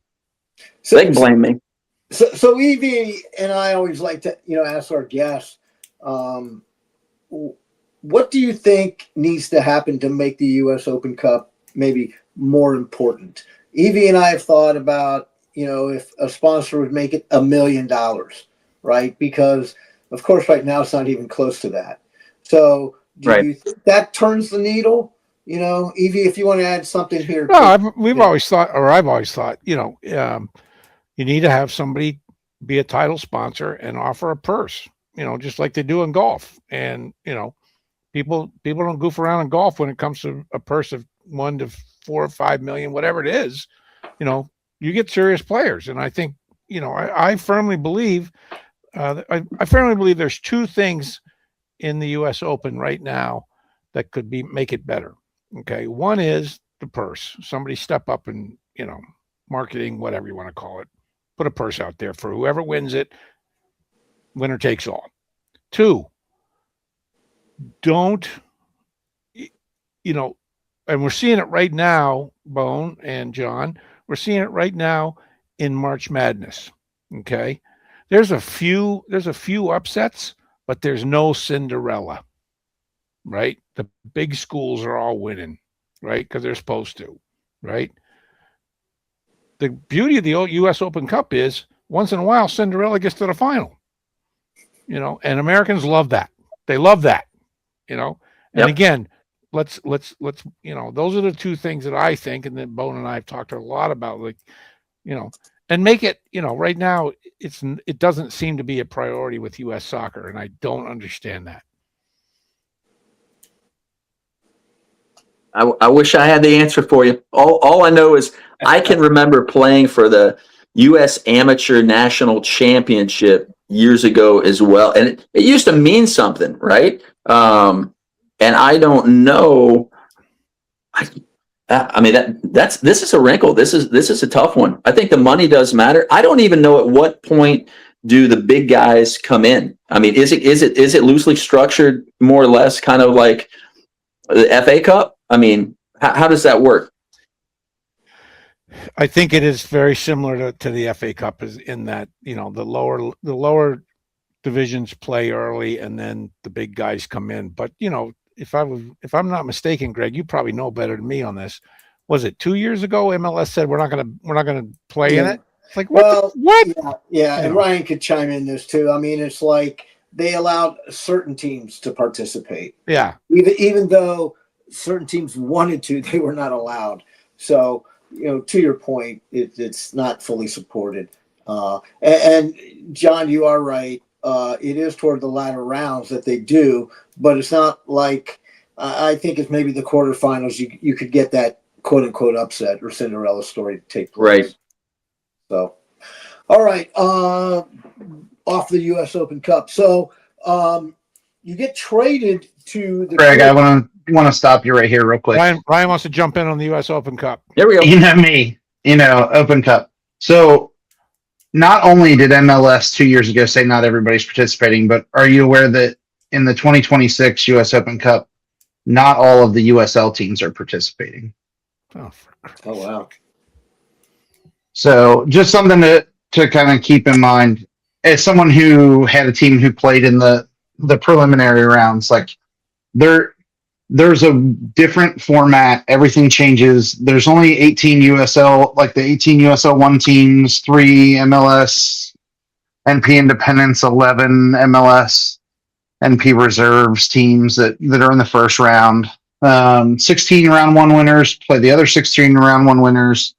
they can blame me. So Evie and I always like to, ask our guests, what do you think needs to happen to make the U.S. Open Cup maybe more important? Evie and I have thought about, if a sponsor would make it $1 million, right? Because, of course, right now it's not even close to that. So do you think that turns the needle? Evie, if you want to add something here. No, I've always thought, you need to have somebody be a title sponsor and offer a purse, just like they do in golf. And, people don't goof around in golf when it comes to a purse of $1 to $4 or $5 million, whatever it is. You get serious players. And I think, I firmly believe, I firmly believe there's two things in the U.S. Open right now that could make it better. Okay. One is the purse. Somebody step up and marketing, whatever you want to call it. Put a purse out there for whoever wins it. Winner takes all. 2, don't, and we're seeing it right now, Bone and John, we're seeing it right now in March Madness. Okay. There's a few upsets, but there's no Cinderella, right? The big schools are all winning, right? Because they're supposed to, right? The beauty of the U.S. Open Cup is once in a while, Cinderella gets to the final, and Americans love that. They love that, and again, let's, those are the 2 things that I think, and then Bone and I have talked a lot about, and make it, right now it doesn't seem to be a priority with U.S. soccer, and I don't understand that. I wish I had the answer for you. All I know is I can remember playing for the U.S. Amateur National Championship years ago as well, and it used to mean something, right? And I don't know. This is a wrinkle. This is a tough one. I think the money does matter. I don't even know at what point do the big guys come in. I mean, is it loosely structured, more or less, kind of like the FA Cup? I mean, how does that work? I think it is very similar to the FA Cup, is in that the lower divisions play early and then the big guys come in. But if I'm not mistaken, Greg, you probably know better than me on this. Was it 2 years ago MLS said we're not gonna play in it? It's like, what? Yeah, and Ryan could chime in this too. I mean, it's like they allowed certain teams to participate. Yeah, even though certain teams wanted to, they were not allowed. So, to your point, it's not fully supported. And John, you are right. It is toward the latter rounds that they do, but it's not like I think it's maybe the quarterfinals. You could get that quote unquote upset or Cinderella story to take place. Right. So, all right. Off the U.S. Open Cup. So, you get traded to the. Greg, I want to stop you right here real quick. Ryan wants to jump in on the U.S. Open Cup. There we go. You know me, Open Cup. So not only did MLS 2 years ago say not everybody's participating, but are you aware that in the 2026 U.S. Open Cup, not all of the USL teams are participating? Oh wow. So just something to kind of keep in mind. As someone who had a team who played in the preliminary rounds, like there's a different format. Everything changes. There's only 18 USL, like the 18 USL 1 teams, 3 MLS, NP Independents, 11 MLS, NP Reserves teams that are in the first round. 16 round 1 winners play the other 16 round 1 winners.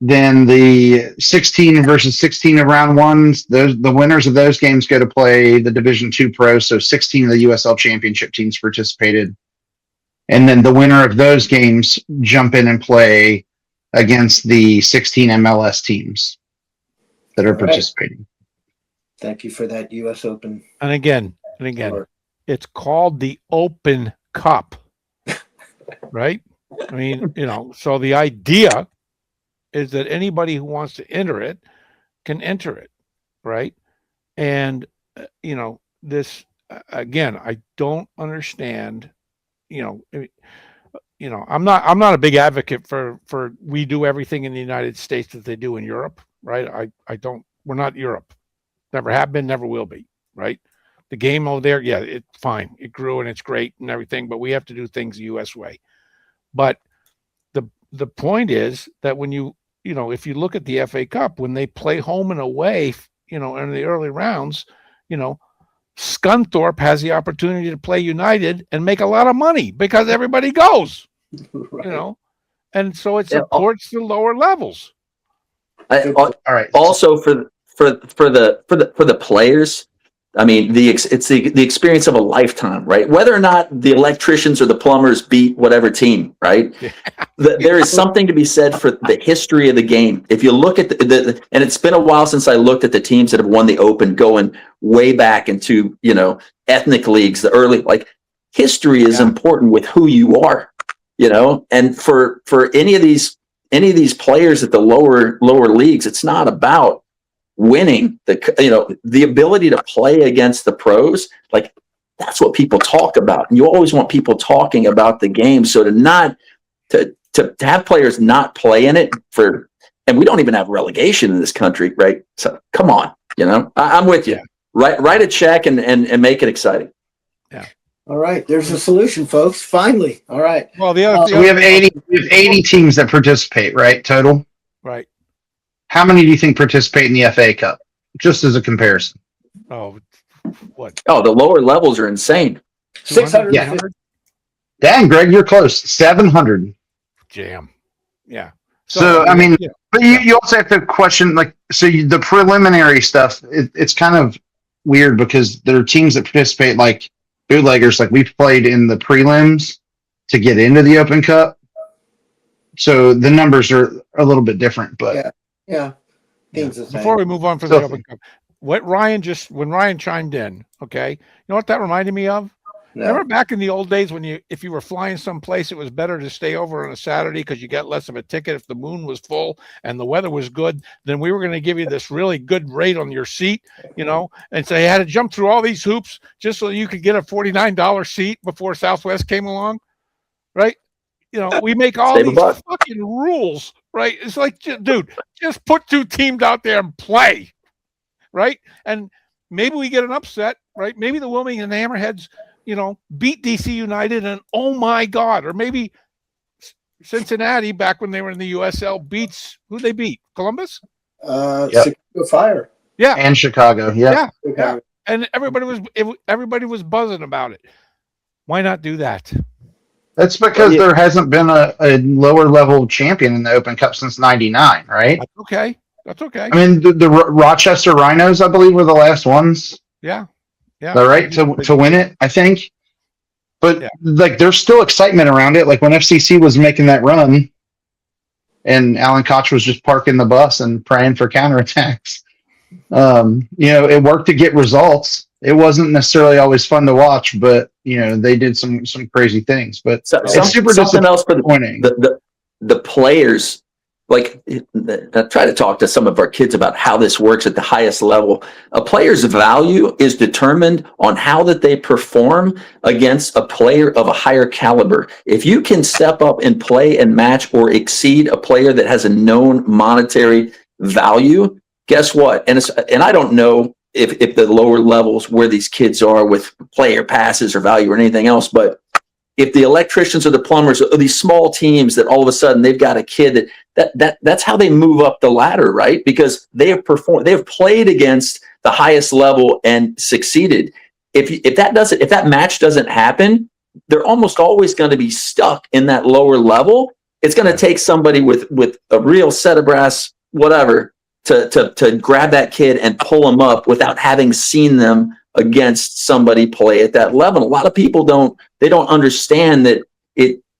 Then the 16 versus 16 of round 1s, the winners of those games go to play the Division 2 Pro. So 16 of the USL Championship teams participated. And then the winner of those games jump in and play against the 16 MLS teams that are participating. Thank you for that U.S. Open. And again, it's called the Open Cup, right? I mean, so the idea is that anybody who wants to enter it can enter it, right? And this again, I don't understand. I'm not a big advocate for we do everything in the United States that they do in Europe, right? I don't. We're not Europe. Never have been, never will be, right? The game over there, yeah, it's fine. It grew and it's great and everything, but we have to do things the U.S. way. But the point is that when if you look at the FA Cup, when they play home and away, in the early rounds, Scunthorpe has the opportunity to play United and make a lot of money because everybody goes, Right. and so it supports the lower levels. All right. Also for the players, I mean, it's the experience of a lifetime, right? Whether or not the electricians or the plumbers beat whatever team, right? Yeah. There is something to be said for the history of the game. If you look at and it's been a while since I looked at the teams that have won the Open, going way back into ethnic leagues, the early history is important with who you are. and for any of these players at the lower leagues, it's not about winning. The ability to play against the pros, like that's what people talk about. And you always want people talking about the game. So to have players not play in it and we don't even have relegation in this country, right? So come on, I'm with you. Write a check and make it exciting. Yeah. All right, there's a solution, folks. Finally. All right. Well, we have 80 teams that participate, right? Total. Right. How many do you think participate in the FA Cup? Just as a comparison. Oh, what? Oh, the lower levels are insane. 600. Yeah. Dang, Greg, you're close. 700. Jam. Yeah. So I mean, but you also have to question, the preliminary stuff. It's kind of weird because there are teams that participate like bootleggers. Like we've played in the prelims to get into the Open Cup. So the numbers are a little bit different, but yeah. Before we move on for the Open Cup, when Ryan chimed in, okay, you know what that reminded me of? No. Remember back in the old days when if you were flying someplace, it was better to stay over on a Saturday because you got less of a ticket if the moon was full and the weather was good. Then we were going to give you this really good rate on your seat, and so you had to jump through all these hoops just so you could get a $49 seat before Southwest came along, right? We make all these fucking rules, right? It's like, dude, just put two teams out there and play, right? And maybe we get an upset, right? Maybe the Wilmington Hammerheads, beat DC United and oh my God, or maybe Cincinnati back when they were in the USL beats who they beat? Columbus? Chicago Fire. Yeah. And Chicago. Yeah. And everybody was buzzing about it. Why not do that? That's because there hasn't been a lower level champion in the Open Cup since '99, right? That's okay. I mean, the Rochester Rhinos, I believe, were the last ones. Yeah. They're right to win it, I think. But there's still excitement around it. Like when FCC was making that run, and Alan Koch was just parking the bus and praying for counterattacks. It worked to get results. It wasn't necessarily always fun to watch, but they did some crazy things. But it's super something else for disappointing. The players. Like, I try to talk to some of our kids about how this works at the highest level. A player's value is determined on how that they perform against a player of a higher caliber. If you can step up and play and match or exceed a player that has a known monetary value, guess what? And I don't know if the lower levels where these kids are with player passes or value or anything else, but if the electricians or the plumbers or these small teams that all of a sudden they've got a kid that's how they move up the ladder, right? Because they have played against the highest level and succeeded. If that match doesn't happen, they're almost always going to be stuck in that lower level. It's going to take somebody with a real set of brass, whatever, to grab that kid and pull them up without having seen them against somebody play at that level. A lot of people don't understand that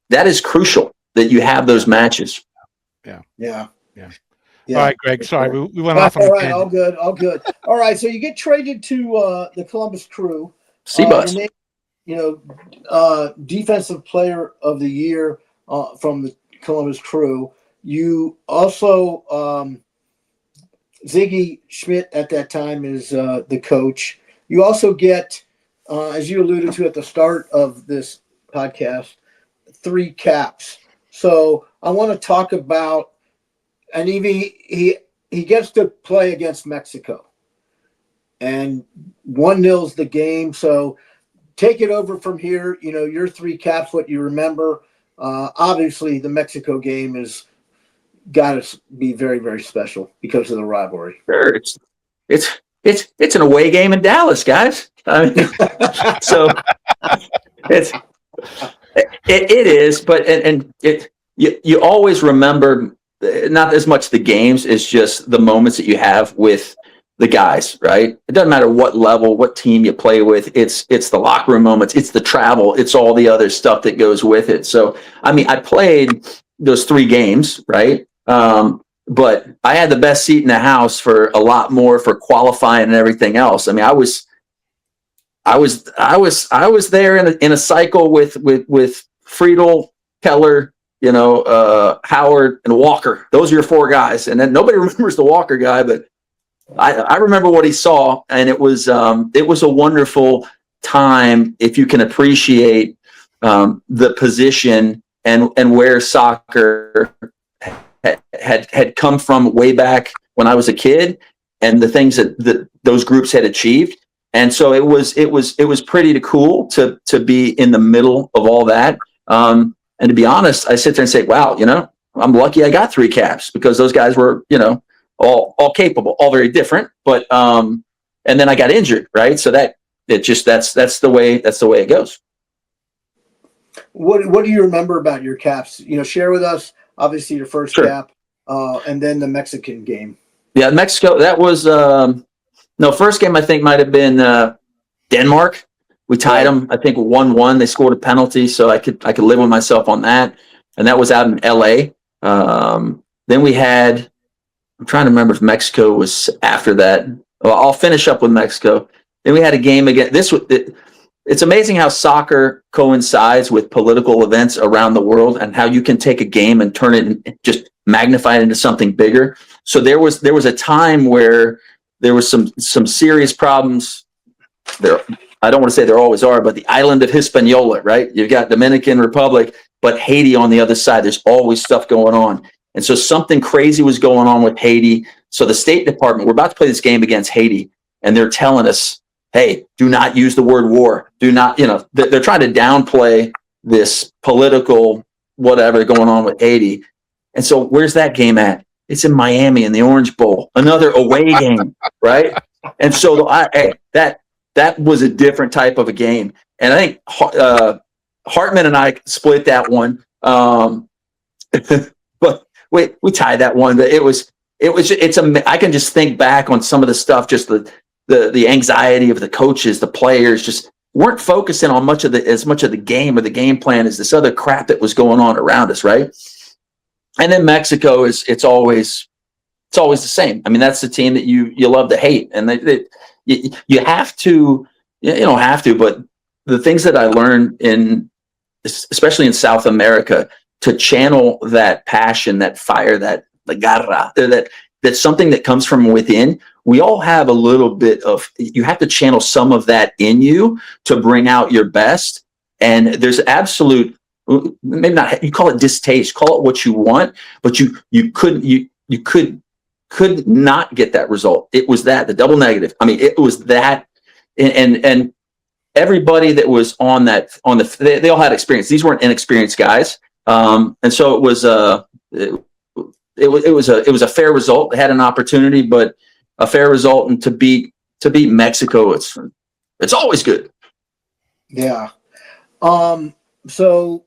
that is crucial, that you have those matches. Yeah. All right, Greg. Sorry, we went off on all right, all good. All right, so you get traded to the Columbus Crew. C-Bus. Defensive Player of the Year from the Columbus Crew. You also Ziggy Schmidt at that time is the coach. You also get, as you alluded to at the start of this podcast, 3 caps. So I want to talk about, and he gets to play against Mexico, and 1-0's the game. So take it over from here. Your 3 caps, what you remember. Obviously, the Mexico game is got to be very, very special because of the rivalry. Sure, it's an away game in Dallas, guys. I mean, so it is, but you always remember not as much the games as just the moments that you have with the guys, right? It doesn't matter what level, what team you play with. It's the locker room moments, it's the travel, it's all the other stuff that goes with it. So, I mean, I played those 3 games, right? But I had the best seat in the house for a lot more for qualifying and everything else. I mean, I was there in a cycle with Friedel, Keller, Howard, and Walker. Those are your 4 guys. And then nobody remembers the Walker guy, but I remember what he saw, and it was a wonderful time if you can appreciate the position and where soccer had come from way back when I was a kid, and the things that those groups had achieved. And so it was pretty cool to be in the middle of all that. And to be honest, I sit there and say, wow, I'm lucky I got 3 caps, because those guys were, all capable, all very different. But and then I got injured, right? So that's the way it goes. What do you remember about your caps? Share with us, obviously, your first Sure. cap, and then the Mexican game. Yeah, Mexico. That was first game I think might have been Denmark. We tied them, I think 1-1. They scored a penalty, so I could live with myself on that. And that was out in LA. Then we had, I'm trying to remember if Mexico was after that. Well, I'll finish up with Mexico. Then we had a game again. It's amazing how soccer coincides with political events around the world, and how you can take a game and turn it and just magnify it into something bigger. So there was a time where there was some serious problems there. I don't want to say there always are, but the island of Hispaniola, right? You've got Dominican Republic, but Haiti on the other side. There's always stuff going on. And so something crazy was going on with Haiti. So the State Department, we're about to play this game against Haiti, and they're telling us, hey, do not use the word war. Do not, they're trying to downplay this political whatever going on with Haiti. And so where's that game at? It's in Miami in the Orange Bowl, another away game, right? And so that was a different type of a game. And I think Hartman and I split that one. But we tied that one. But I can just think back on some of the stuff, just the anxiety of the coaches, the players just weren't focusing on as much of the game or the game plan as this other crap that was going on around us, right? And then Mexico it's always the same. I mean, that's the team that you love to hate, and you have to, you don't have to, but the things that I learned especially in South America, to channel that passion, that fire, the garra, that's something that comes from within. We all have a little bit of, you have to channel some of that in you to bring out your best. And there's absolute, maybe not, you call it distaste, call it what you want, but you could not get that result. It was the double negative. I mean, it was that, and everybody that was they all had experience. These weren't inexperienced guys. And so it was a fair result. They had an opportunity, but a fair result, and to beat Mexico, it's always good. Yeah. So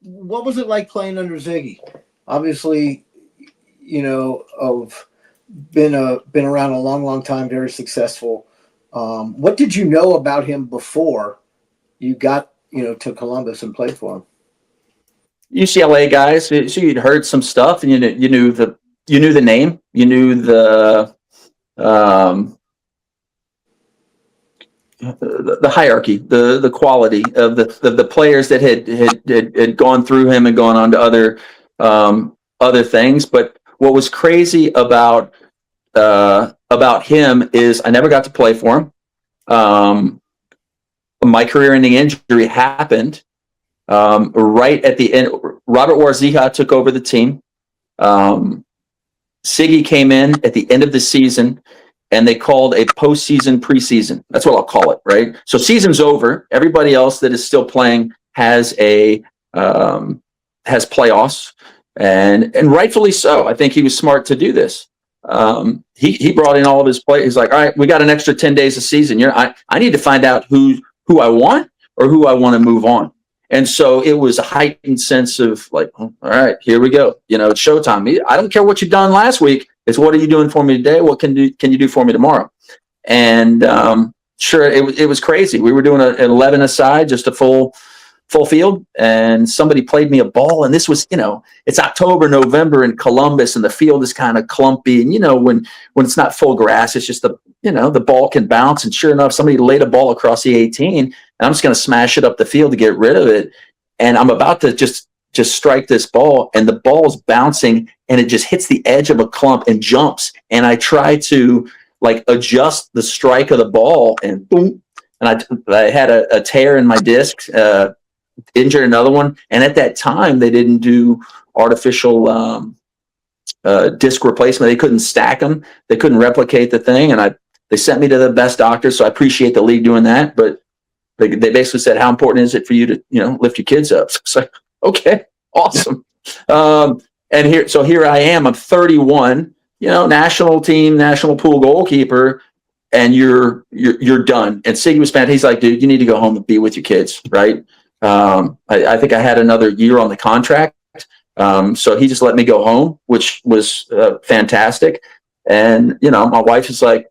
what was it like playing under Ziggy? Obviously, been around a long time, very successful. What did you know about him before you got, to Columbus and played for him? UCLA guys, so you'd heard some stuff, and you knew the name, you knew the hierarchy, the quality of the players that had gone through him and gone on to other things. But what was crazy about him is I never got to play for him. My career-ending injury happened right at the end. Robert Warzija took over the team. Siggy came in at the end of the season, and they called a postseason preseason. That's what I'll call it, right? So season's over. Everybody else that is still playing has playoffs, and rightfully so. I think he was smart to do this. He brought in all of his players. He's like, all right, we got an extra 10 days of season. I need to find out who I want or who I want to move on. And so it was a heightened sense of like, all right, here we go. It's showtime. I don't care what you've done last week. It's what are you doing for me today? What can you do for me tomorrow? And sure, it was crazy. We were doing an 11 aside, just a full field, and somebody played me a ball. And this was, it's October, November in Columbus, and the field is kind of clumpy. And when it's not full grass, it's just the ball can bounce. And sure enough, somebody laid a ball across the 18, and I'm just going to smash it up the field to get rid of it. And I'm about to just just strike this ball, and the ball's bouncing and it just hits the edge of a clump and jumps. And I try to like adjust the strike of the ball, and boom. And I had a tear in my disc, injured another one. And at that time, they didn't do artificial disc replacement. They couldn't stack them. They couldn't replicate the thing. And they sent me to the best doctor. So I appreciate the league doing that. But they basically said, how important is it for you to, lift your kids up? So it's like, okay, awesome. And here I am. I'm 31, national team, national pool goalkeeper, and you're done. And Siggy was fantastic. He's like, dude, you need to go home and be with your kids, right? I think I had another year on the contract. So he just let me go home, which was fantastic. And, my wife is like,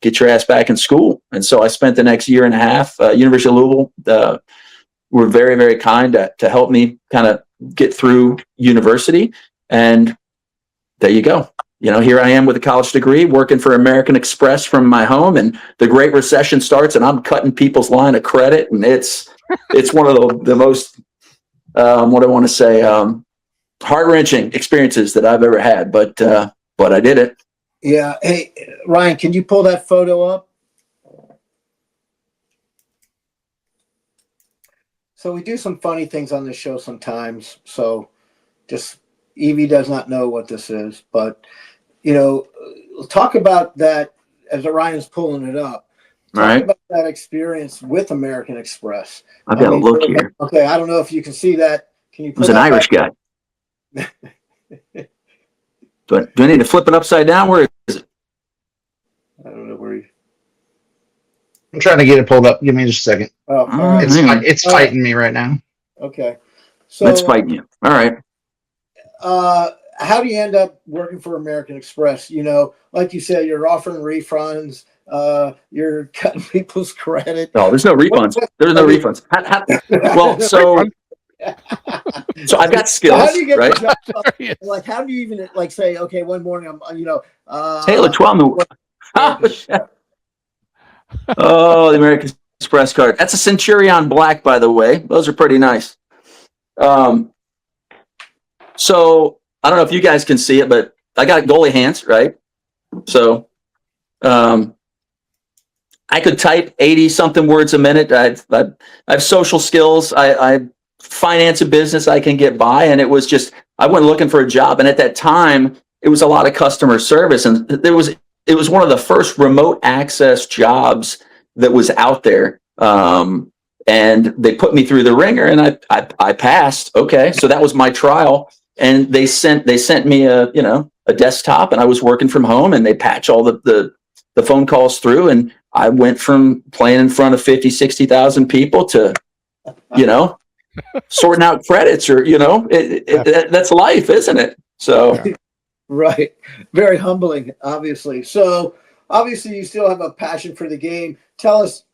get your ass back in school. And so I spent the next year and a half, University of Louisville, were very, very kind to help me kind of get through university. And there you go. Here I am with a college degree, working for American Express from my home, and the Great Recession starts, and I'm cutting people's line of credit. And it's one of the most, what I want to say, heart-wrenching experiences that I've ever had, but I did it. Yeah. Hey, Ryan, can you pull that photo up? So we do some funny things on this show sometimes. So just Evie does not know what this is, but talk about that as Ryan's pulling it up. Talk Right. about that experience with American Express. I've got to look here. Okay, I don't know if you can see that. Can you? He was an Irish guy. Do I need to flip it upside down? Where is it? I don't know where you. I'm trying to get it pulled up. Give me just a second. Oh, all right. It's fighting me right now. Okay. So Let's fight you. All right. How do you end up working for American Express? Like you said, you're offering refunds. You're cutting people's credit. No, there's no refunds. There's no refunds. Well, so I've got skills, How do you get right? the job? Like, how do you even say, okay, one morning Taylor Twelman. Oh, the American Express card. That's a Centurion Black, by the way. Those are pretty nice. So I don't know if you guys can see it, but I got goalie hands, right? So I could type 80 something words a minute. I have social skills. I finance a business. I can get by. And it was just, I went looking for a job. And at that time, it was a lot of customer service. And it was one of the first remote access jobs that was out there. And they put me through the ringer, and I passed. Okay. So that was my trial. And they sent me a desktop, and I was working from home, and they patch all the phone calls through. And I went from playing in front of 50, 60,000 people to, sorting out credits, or, that's life, isn't it? So. Right. Very humbling, obviously. So obviously you still have a passion for the game. Tell us,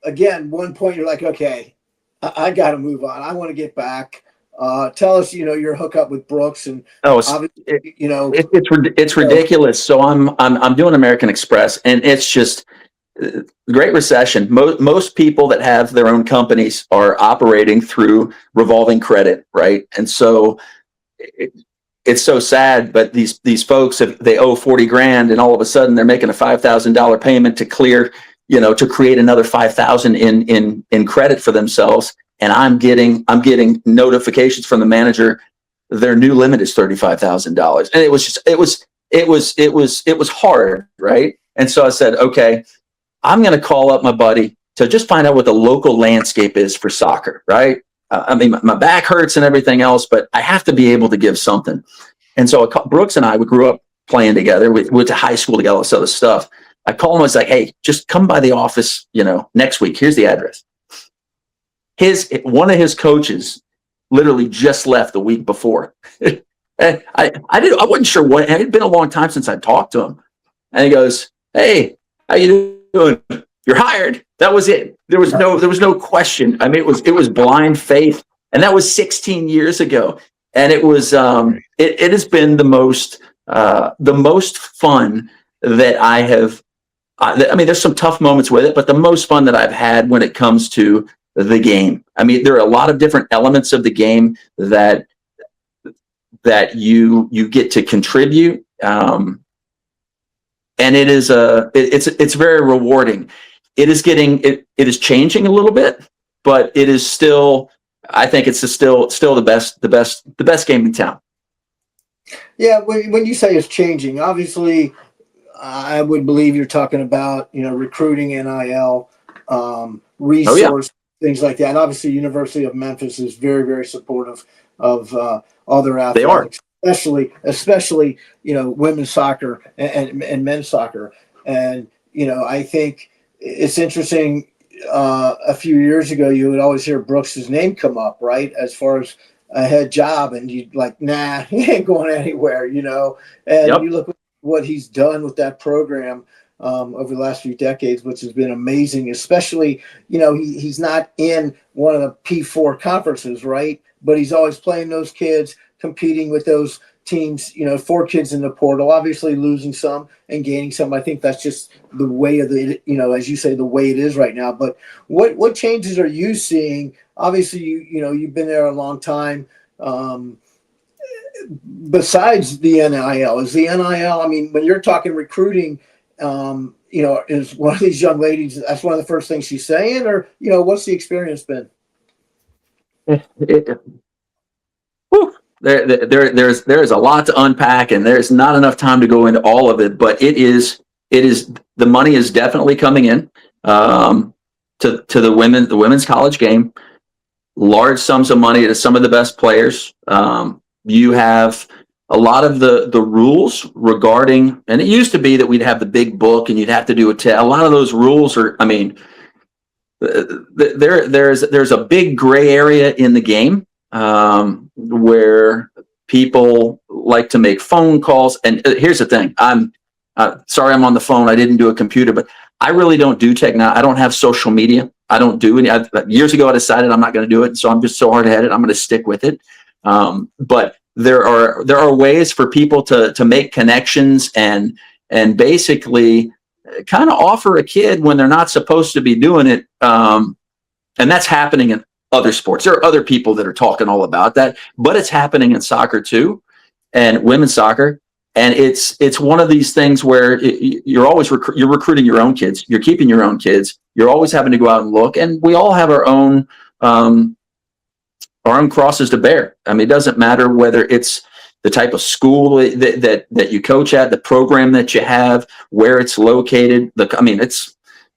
again, one point you're like, okay, I got to move on. I want to get back. Tell us, your hookup with Brooks, and it's ridiculous. So I'm doing American Express, and it's just Great Recession. Most people that have their own companies are operating through revolving credit, right? And so it's so sad, but these folks, if they owe 40 grand, and all of a sudden they're making a $5,000 payment to clear, to create another 5,000 in credit for themselves. And I'm getting notifications from the manager, their new limit is $35,000. And it was hard. Right. And so I said, okay, I'm going to call up my buddy to just find out what the local landscape is for soccer. Right. My back hurts and everything else, but I have to be able to give something. And so Brooks and I, we grew up playing together. We went to high school together, all this other stuff. I called him. I was like, hey, just come by the office, next week. Here's the address. One of his coaches literally just left the week before. I wasn't sure what. It had been a long time since I talked to him. And he goes, hey, how you doing? You're hired. That was it. There was no question. I mean, it was blind faith. And that was 16 years ago. And it was, it has been the most fun that I have. I mean, there's some tough moments with it, but the most fun that I've had when it comes to the game. I mean, there are a lot of different elements of the game that you get to contribute. And it is it's very rewarding. It is changing a little bit, but it is still, I think it's still the best game in town. Yeah, when you say it's changing, obviously, I would believe you're talking about, recruiting, NIL, resource, things like that. And obviously, University of Memphis is very, very supportive of other athletics, especially women's soccer and men's soccer. And I think it's interesting. A few years ago, you would always hear Brooks's name come up, right, as far as a head job, and you'd like, nah, he ain't going anywhere, And you look at what he's done with that program over the last few decades, which has been amazing. Especially, he's not in one of the P4 conferences, right? But he's always playing those kids, competing with those teams, 4 kids in the portal, obviously losing some and gaining some. I think that's just the way of the, as you say, the way it is right now. But what changes are you seeing? Obviously, you've been there a long time. Besides the NIL, is the NIL, I mean, when you're talking recruiting, is one of these young ladies, that's one of the first things she's saying, or, what's the experience been? There's a lot to unpack, and there's not enough time to go into all of it, but it is the money is definitely coming in to the women's college game. Large sums of money to some of the best players. You have a lot of the rules regarding, and it used to be that we'd have the big book and you'd have to do a lot of those rules are, I mean, there's a big gray area in the game where people like to make phone calls. And here's the thing, I'm sorry I'm on the phone. I didn't do a computer, but I really don't do technology. I don't have social media. I don't do any. Years ago, I decided I'm not going to do it. So I'm just so hard-headed. I'm going to stick with it. But there are ways for people to make connections and basically kind of offer a kid when they're not supposed to be doing it. And that's happening in other sports. There are other people that are talking all about that, but it's happening in soccer too, and women's soccer. And it's one of these things where you're always you're recruiting your own kids. You're keeping your own kids. You're always having to go out and look. And we all have our own crosses to bear. I mean, it doesn't matter whether it's the type of school that you coach at, the program that you have, where it's located.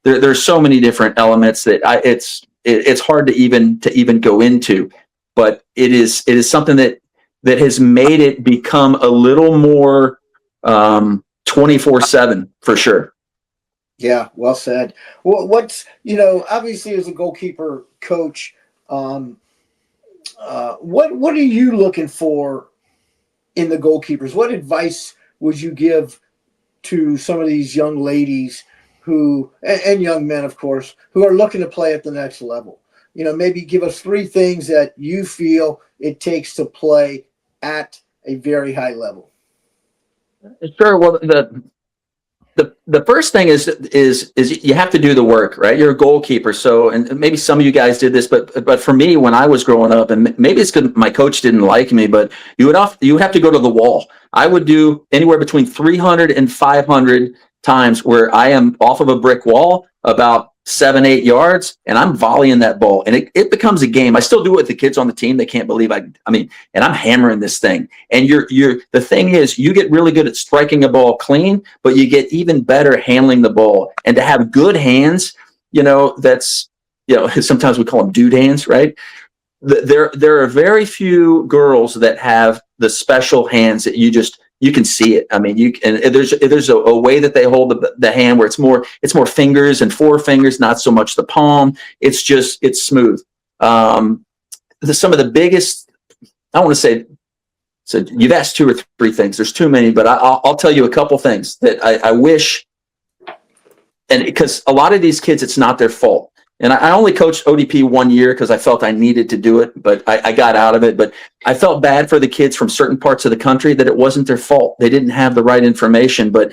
There's so many different elements that it's hard to even go into. But it is something that has made it become a little more 24/7 for sure. Yeah, well said. Well, what's, obviously as a goalkeeper coach, what are you looking for in the goalkeepers? What advice would you give to some of these young ladies who, and young men, of course, who are looking to play at the next level? Maybe give us 3 things that you feel it takes to play at a very high level. Sure. Well, the first thing is you have to do the work, right? You're a goalkeeper. So, and maybe some of you guys did this, but for me, when I was growing up, and maybe it's because my coach didn't like me, but you would have to go to the wall. I would do anywhere between 300 and 500 times where I am off of a brick wall about 7-8 yards, and I'm volleying that ball, and it becomes a game. I still do it with the kids on the team. They can't believe and I'm hammering this thing. And the thing is, you get really good at striking a ball clean, but you get even better handling the ball. And to have good hands, that's, sometimes we call them dude hands, right? There are very few girls that have the special hands that you can see it. I mean, there's a way that they hold the hand where it's more fingers and forefingers, not so much the palm. It's smooth. Some of the biggest, I want to say, so you've asked 2 or 3 things. There's too many, but I'll tell you a couple things that I wish, and because a lot of these kids, it's not their fault. And I only coached ODP 1 year because I felt I needed to do it, but I got out of it. But I felt bad for the kids from certain parts of the country that it wasn't their fault. They didn't have the right information. But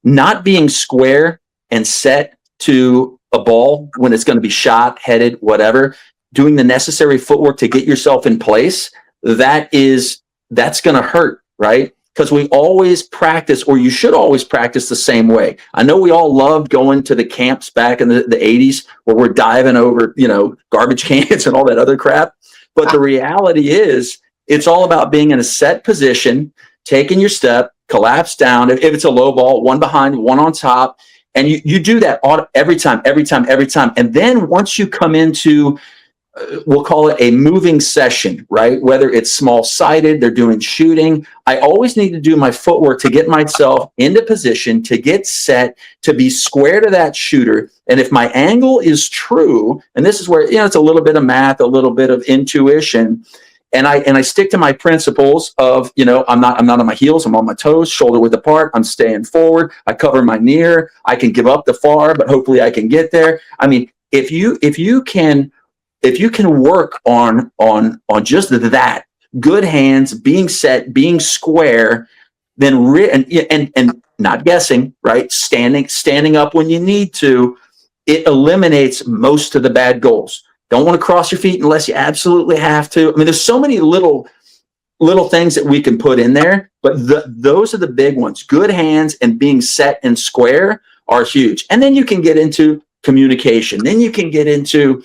not being square and set to a ball when it's going to be shot, headed, whatever, doing the necessary footwork to get yourself in place, that's going to hurt, right? Because we always practice, or you should always practice the same way. I know we all loved going to the camps back in the 80s where we're diving over, garbage cans and all that other crap. But the reality is it's all about being in a set position, taking your step, collapse down. If it's a low ball, one behind, one on top. And you do that every time. And then once you come into we'll call it a moving session, right? Whether it's small-sided, they're doing shooting. I always need to do my footwork to get myself into position, to get set, to be square to that shooter. And if my angle is true, and this is where, it's a little bit of math, a little bit of intuition, and I stick to my principles of, I'm not on my heels, I'm on my toes, shoulder width apart, I'm staying forward, I cover my near, I can give up the far, but hopefully I can get there. I mean, if you can work on just that, good hands, being set, being square, then and not guessing, right? Standing up when you need to, it eliminates most of the bad goals. Don't want to cross your feet unless you absolutely have to. I mean, there's so many little things that we can put in there, but those are the big ones. Good hands and being set and square are huge. And then you can get into communication. Then you can get into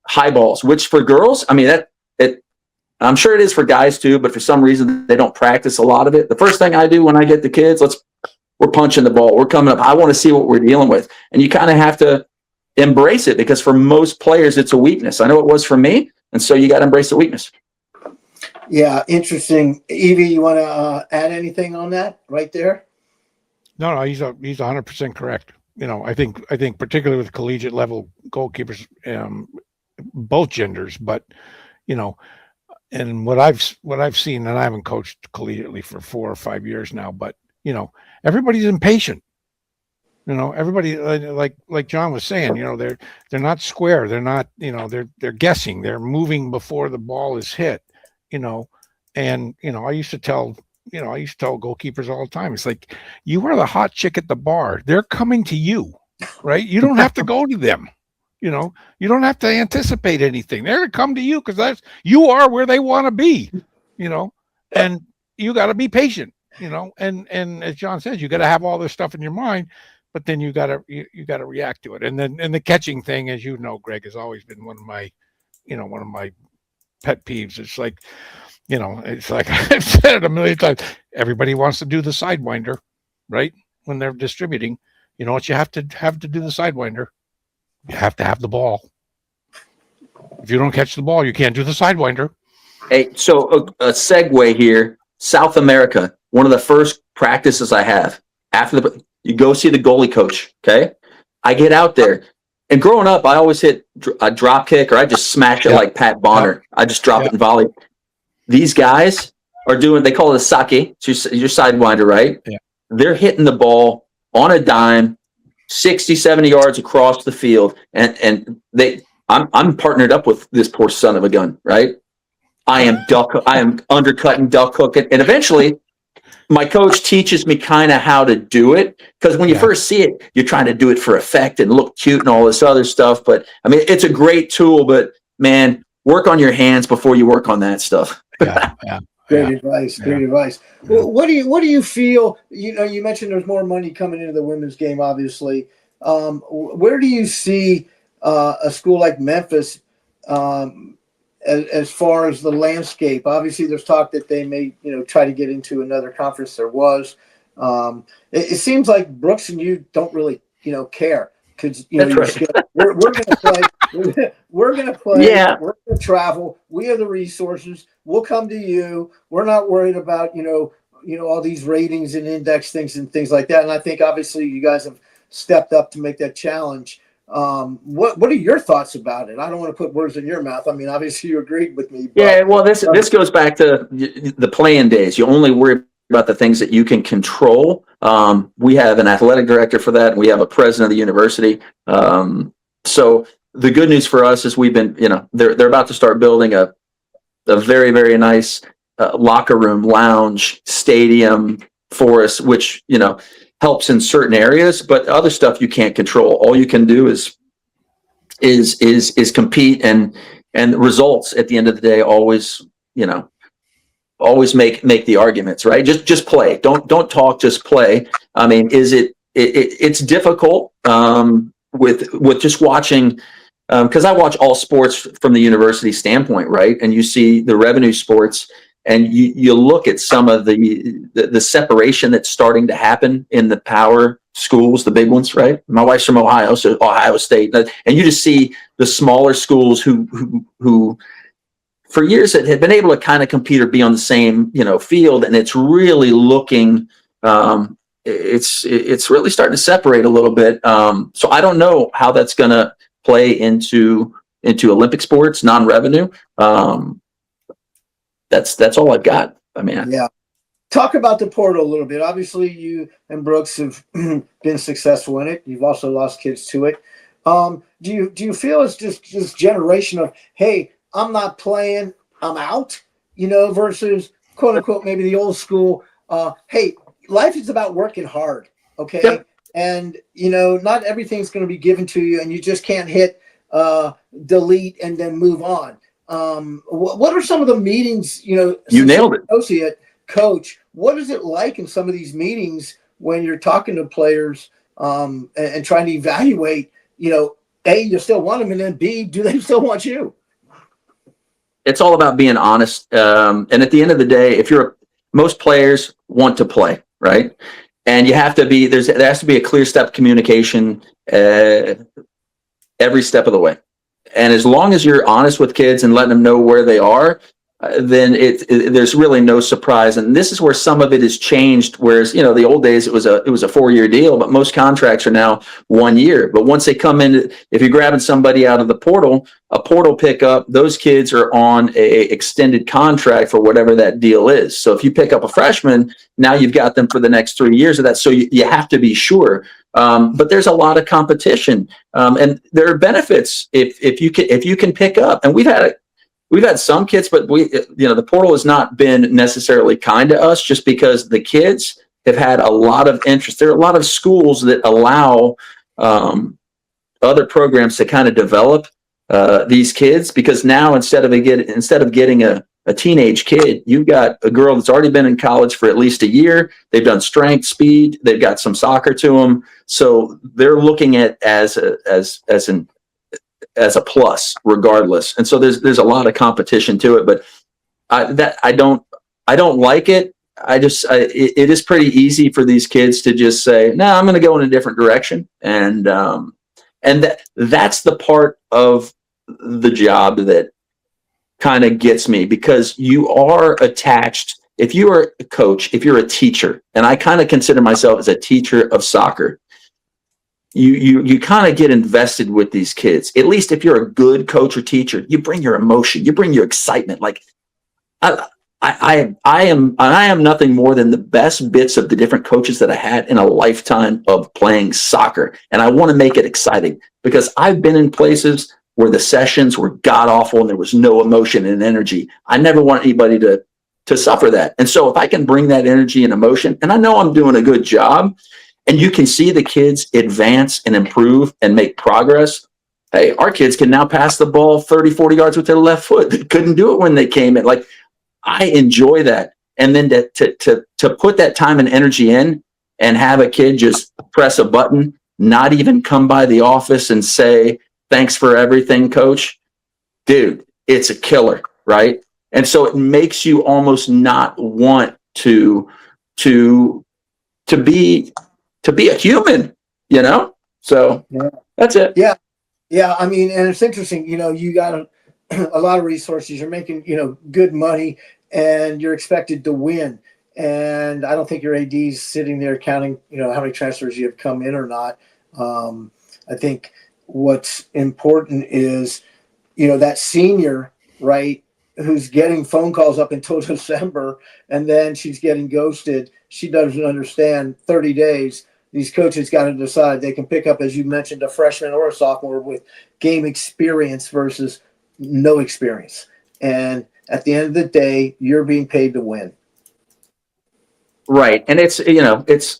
high balls, which for girls, I mean, I'm sure it is for guys too, but for some reason they don't practice a lot of it. The first thing I do when I get the kids, we're punching the ball, we're coming up. I want to see what we're dealing with. And you kind of have to embrace it because for most players, it's a weakness. I know it was for me. And so you got to embrace the weakness. Yeah. Interesting. Evie, you want to add anything on that right there? No, he's 100% correct. I think particularly with collegiate level goalkeepers, both genders, but and what I've seen, and I haven't coached collegiately for 4 or 5 years now, but everybody's impatient. Everybody, like John was saying, they're not square, they're not, they're guessing, they're moving before the ball is hit, and I used to tell goalkeepers all the time, it's like, you are the hot chick at the bar, they're coming to you, right? You don't have to go to them. You don't have to anticipate anything. They're going to come to you because you are where they want to be, and you got to be patient, and as John says, you got to have all this stuff in your mind, but then you got to react to it. And then the catching thing, as Greg, has always been one of my pet peeves. It's like, I've said it a million times. Everybody wants to do the sidewinder, right? When they're distributing, what you have to do the sidewinder. You have to have the ball. If you don't catch the ball, you can't do the sidewinder. Hey, so a segue here. South America, one of the first practices I have after you go see the goalie coach. Okay, I get out there, and growing up, I always hit a drop kick, or I just smash it like Pat Bonner. I just drop it and volley. These guys are doing. They call it a sake. It's your sidewinder, right? Yeah. They're hitting the ball on a dime, 60, 70 yards across the field. And I'm partnered up with this poor son of a gun, right? I am undercutting, duck hooking. And eventually my coach teaches me kind of how to do it. Because when you first see it, you're trying to do it for effect and look cute and all this other stuff. But I mean, it's a great tool, but man, work on your hands before you work on that stuff. Yeah. Great advice. Well, what do you feel? You mentioned there's more money coming into the women's game, obviously. Where do you see a school like Memphis as far as the landscape? Obviously, there's talk that they may, try to get into another conference. There was. It seems like Brooks and you don't really, care. Because we're going to play. We're going to play. Yeah. We're going to travel. We have the resources. We'll come to you. We're not worried about all these ratings and index things and things like that. And I think obviously you guys have stepped up to make that challenge. What are your thoughts about it? I don't want to put words in your mouth. I mean, obviously you agreed with me. But, yeah. Well, this goes back to the playing days. You only worry about the things that you can control. We have an athletic director for that. And we have a president of the university. So the good news for us is we've been, they're about to start building a very, very nice locker room, lounge, stadium for us, which, helps in certain areas, but other stuff you can't control. All you can do is is compete, and results at the end of the day always, always make the arguments, right? Just play. Don't talk, just play. I mean, it's difficult with just watching, because I watch all sports from the university standpoint, right? And you see the revenue sports, and you look at some of the separation that's starting to happen in the power schools, the big ones, right? My wife's from Ohio, so Ohio State, and you just see the smaller schools who for years that had been able to kind of compete or be on the same, field, and it's really looking, it's really starting to separate a little bit. So I don't know how that's going to play into Olympic sports, non-revenue. That's all I've got. I mean, yeah. Talk about the portal a little bit. Obviously, you and Brooks have been successful in it. You've also lost kids to it. Do you feel it's just this generation of, hey, I'm not playing, I'm out, versus quote unquote, maybe the old school, hey, life is about working hard. Okay. Yep. And, not everything's going to be given to you, and you just can't hit delete and then move on. What are some of the meetings, you nailed it. Associate coach, what is it like in some of these meetings when you're talking to players and trying to evaluate, A, you still want them, and then B, do they still want you? It's all about being honest. And at the end of the day, most players want to play, right? And you have to be, there has to be a clear step communication every step of the way. And as long as you're honest with kids and letting them know where they are, then there's really no surprise. And this is where some of it has changed. Whereas, the old days, it was a 4-year deal, but most contracts are now 1 year. But once they come in, if you're grabbing somebody out of the portal, a portal pickup, those kids are on a extended contract for whatever that deal is. So if you pick up a freshman, now you've got them for the next 3 years of that. So you have to be sure. But there's a lot of competition, and there are benefits if you can pick up. And we've had some kids, but the portal has not been necessarily kind to us, just because the kids have had a lot of interest. There are a lot of schools that allow other programs to kind of develop these kids, because now instead of getting a teenage kid, you've got a girl that's already been in college for at least a year. They've done strength, speed, they've got some soccer to them, so they're looking at as a plus regardless. And so there's a lot of competition to it, but I don't like it. It is pretty easy for these kids to just say, no, I'm going to go in a different direction. And that's the part of the job that kind of gets me, because you are attached. If you are a coach, if you're a teacher, and I kind of consider myself as a teacher of soccer, you kind of get invested with these kids. At least if you're a good coach or teacher, you bring your emotion, you bring your excitement. Like I am nothing more than the best bits of the different coaches that I had in a lifetime of playing soccer. And I want to make it exciting, because I've been in places where the sessions were god awful and there was no emotion and energy. I never want anybody to suffer that. And so if I can bring that energy and emotion, and I know I'm doing a good job, and you can see the kids advance and improve and make progress. Hey, our kids can now pass the ball 30, 40 yards with their left foot. They couldn't do it when they came in. Like, I enjoy that. And then to put that time and energy in and have a kid just press a button, not even come by the office and say, thanks for everything, coach. Dude, it's a killer, right? And so it makes you almost not want to be a human, So yeah. That's it. Yeah. Yeah. I mean, and it's interesting, you got a lot of resources, you're making, good money, and you're expected to win. And I don't think your AD's sitting there counting, how many transfers you have come in or not. I think what's important is, that senior, right, who's getting phone calls up until December, and then she's getting ghosted. She doesn't understand 30 days. These coaches got to decide. They can pick up, as you mentioned, a freshman or a sophomore with game experience versus no experience. And at the end of the day, you're being paid to win. Right. And it's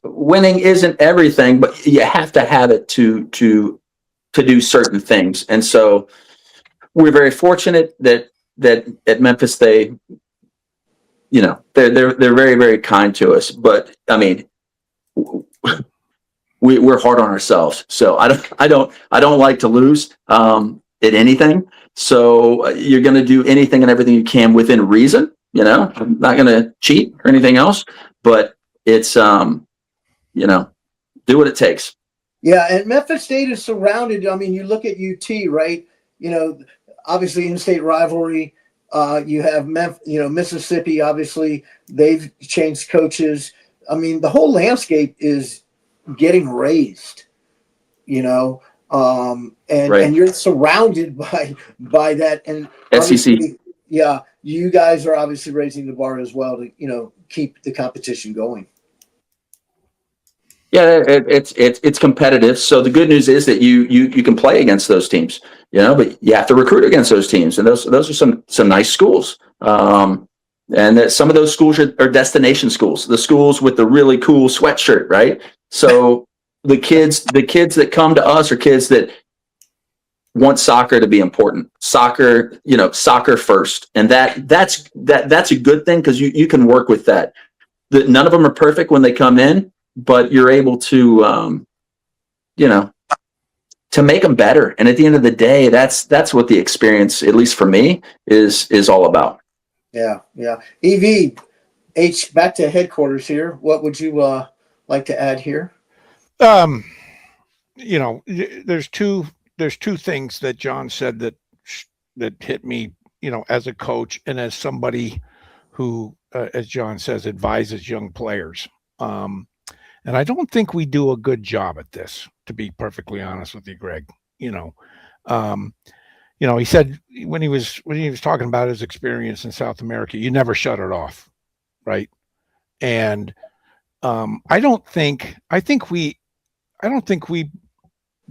winning isn't everything, but you have to have it to to do certain things. And so we're very fortunate that at Memphis, they're very, very kind to us. But I mean, we're hard on ourselves. So I don't like to lose at anything. So you're going to do anything and everything you can within reason. I'm not going to cheat or anything else, but it's, do what it takes. Yeah. And Memphis State is surrounded. I mean, you look at UT, right? Obviously in-state rivalry. You have Mississippi, obviously they've changed coaches. I mean, the whole landscape is getting raised, and you're surrounded by that. And SEC. Yeah, you guys are obviously raising the bar as well to, keep the competition going. Yeah, it's competitive. So the good news is that you can play against those teams, but you have to recruit against those teams, and those are some nice schools. And that some of those schools are destination schools, the schools with the really cool sweatshirt, right? So the kids that come to us are kids that want soccer to be important. Soccer first, and that's a good thing because you can work with that. None of them are perfect when they come in, but you're able to, to make them better. And at the end of the day, that's what the experience, at least for me, is all about. Yeah. EV, back to headquarters here. What would you like to add here? There's two things that John said that hit me, as a coach and as somebody who, as John says, advises young players. And I don't think we do a good job at this, to be perfectly honest with you, Greg. He said when he was talking about his experience in South America, you never shut it off, right? And I don't think we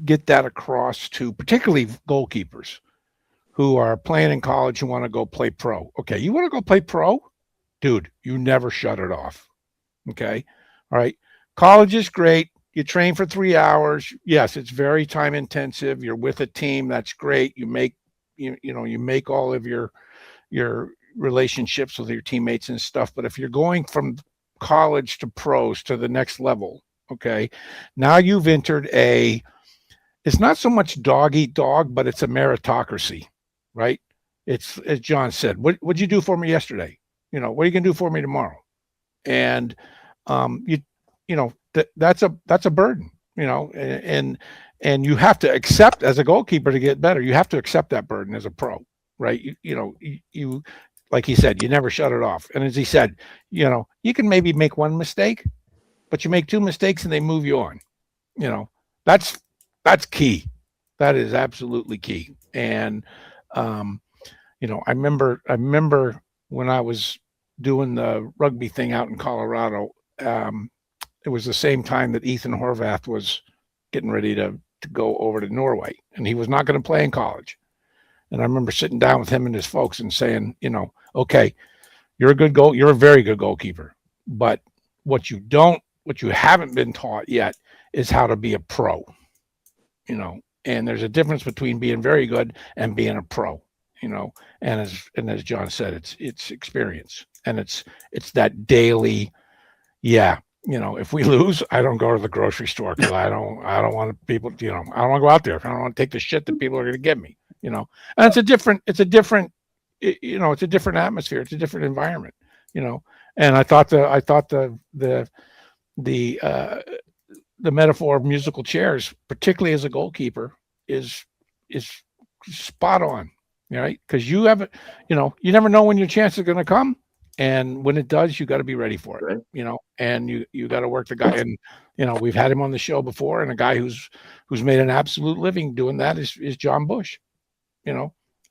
get that across to particularly goalkeepers who are playing in college who want to go play pro. Okay, you want to go play pro? Dude, you never shut it off. Okay? All right. College is great. You train for 3 hours. Yes, it's very time intensive. You're with a team. That's great. You make all of your relationships with your teammates and stuff. But if you're going from college to pros to the next level, okay, now you've entered it's not so much dog eat dog, but it's a meritocracy, right? It's, as John said, what'd you do for me yesterday? What are you going to do for me tomorrow? And that's a burden, and you have to accept as a goalkeeper to get better. You have to accept that burden as a pro, right? You like he said, you never shut it off. And as he said, you can maybe make one mistake, but you make two mistakes and they move you on. That's key. That is absolutely key. And I remember when I was doing the rugby thing out in Colorado. It was the same time that Ethan Horvath was getting ready to go over to Norway, and he was not going to play in college. And I remember sitting down with him and his folks and saying, okay, you're a very good goalkeeper, but what you haven't been taught yet is how to be a pro, and there's a difference between being very good and being a pro, and as John said, it's experience, and it's that daily, if we lose, I don't go to the grocery store because I don't want people, I don't want to go out there. I don't want to take the shit that people are going to give me, and it's a different atmosphere. It's a different environment, and I thought the metaphor of musical chairs, particularly as a goalkeeper, is spot on, right? Because you never know when your chance is going to come. And when it does, you got to be ready for it, right. And you got to work the guy. And, we've had him on the show before, and a guy who's made an absolute living doing that is John Bush.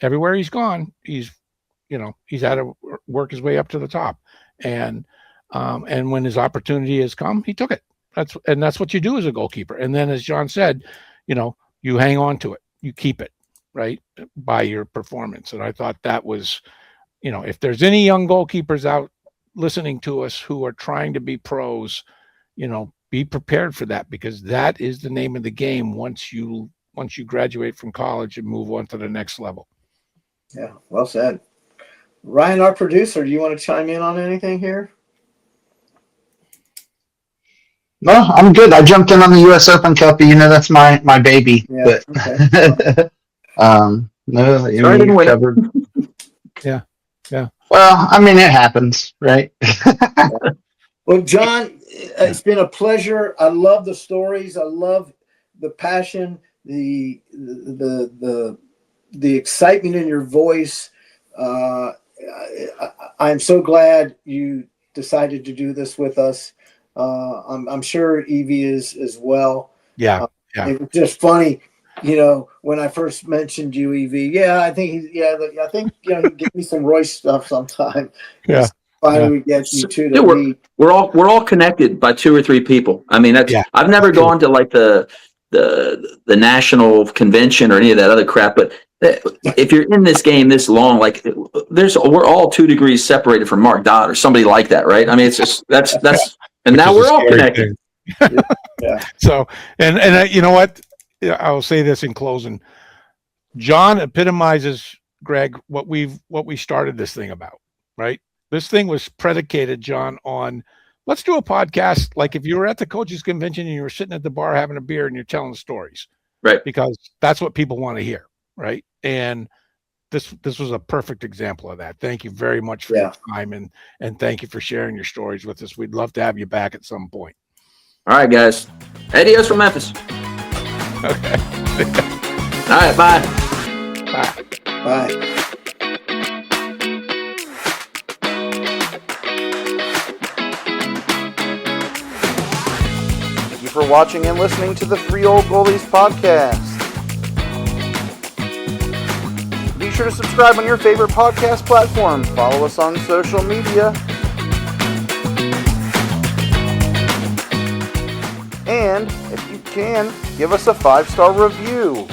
Everywhere he's gone, he's had to work his way up to the top. And when his opportunity has come, he took it. That's what you do as a goalkeeper. And then, as John said, you hang on to it, you keep it, right, by your performance. And I thought that was, if there's any young goalkeepers out listening to us who are trying to be pros, be prepared for that, because that is the name of the game once you once you graduate from college and move on to the next level. Yeah, well said. Ryan, our producer, do you want to chime in on anything here? No, I'm good. I jumped in on the U.S. Open Cup. That's my baby. Yeah. But no, Sorry I didn't win. covered. Yeah. Well, I mean, it happens, right? Well, John, it's been a pleasure. I love the stories. I love the passion, the excitement in your voice. I'm so glad you decided to do this with us. I'm sure Evie is as well. Yeah. It was just funny, when I first mentioned you, Evie. Yeah, I think he'd give me some Royce stuff sometime. Yeah. Finally, we get you two to Dude, meet. we're all connected by 2 or 3 people. I mean, I've never gone to like the national convention or any of that other crap, but if you're in this game this long, like we're all 2 degrees separated from Mark Dodd or somebody like that, right? I mean, it's just that's and Which now is we're a all scary connected. thing. Yeah. So, and you know what? I will say this in closing. John epitomizes, Greg, what we started this thing about, right? This thing was predicated, John, on let's do a podcast. Like if you were at the coaches convention and you were sitting at the bar having a beer and you're telling stories, right? Because that's what people want to hear, right? And this was a perfect example of that. Thank you very much for your time and thank you for sharing your stories with us. We'd love to have you back at some point. All right, guys. Adios from Memphis. Okay. All right, bye. Bye. Thank you for watching and listening to the 3 Old Goalies Podcast. Be sure to subscribe on your favorite podcast platform. Follow us on social media. And if you can, give us a 5-star review.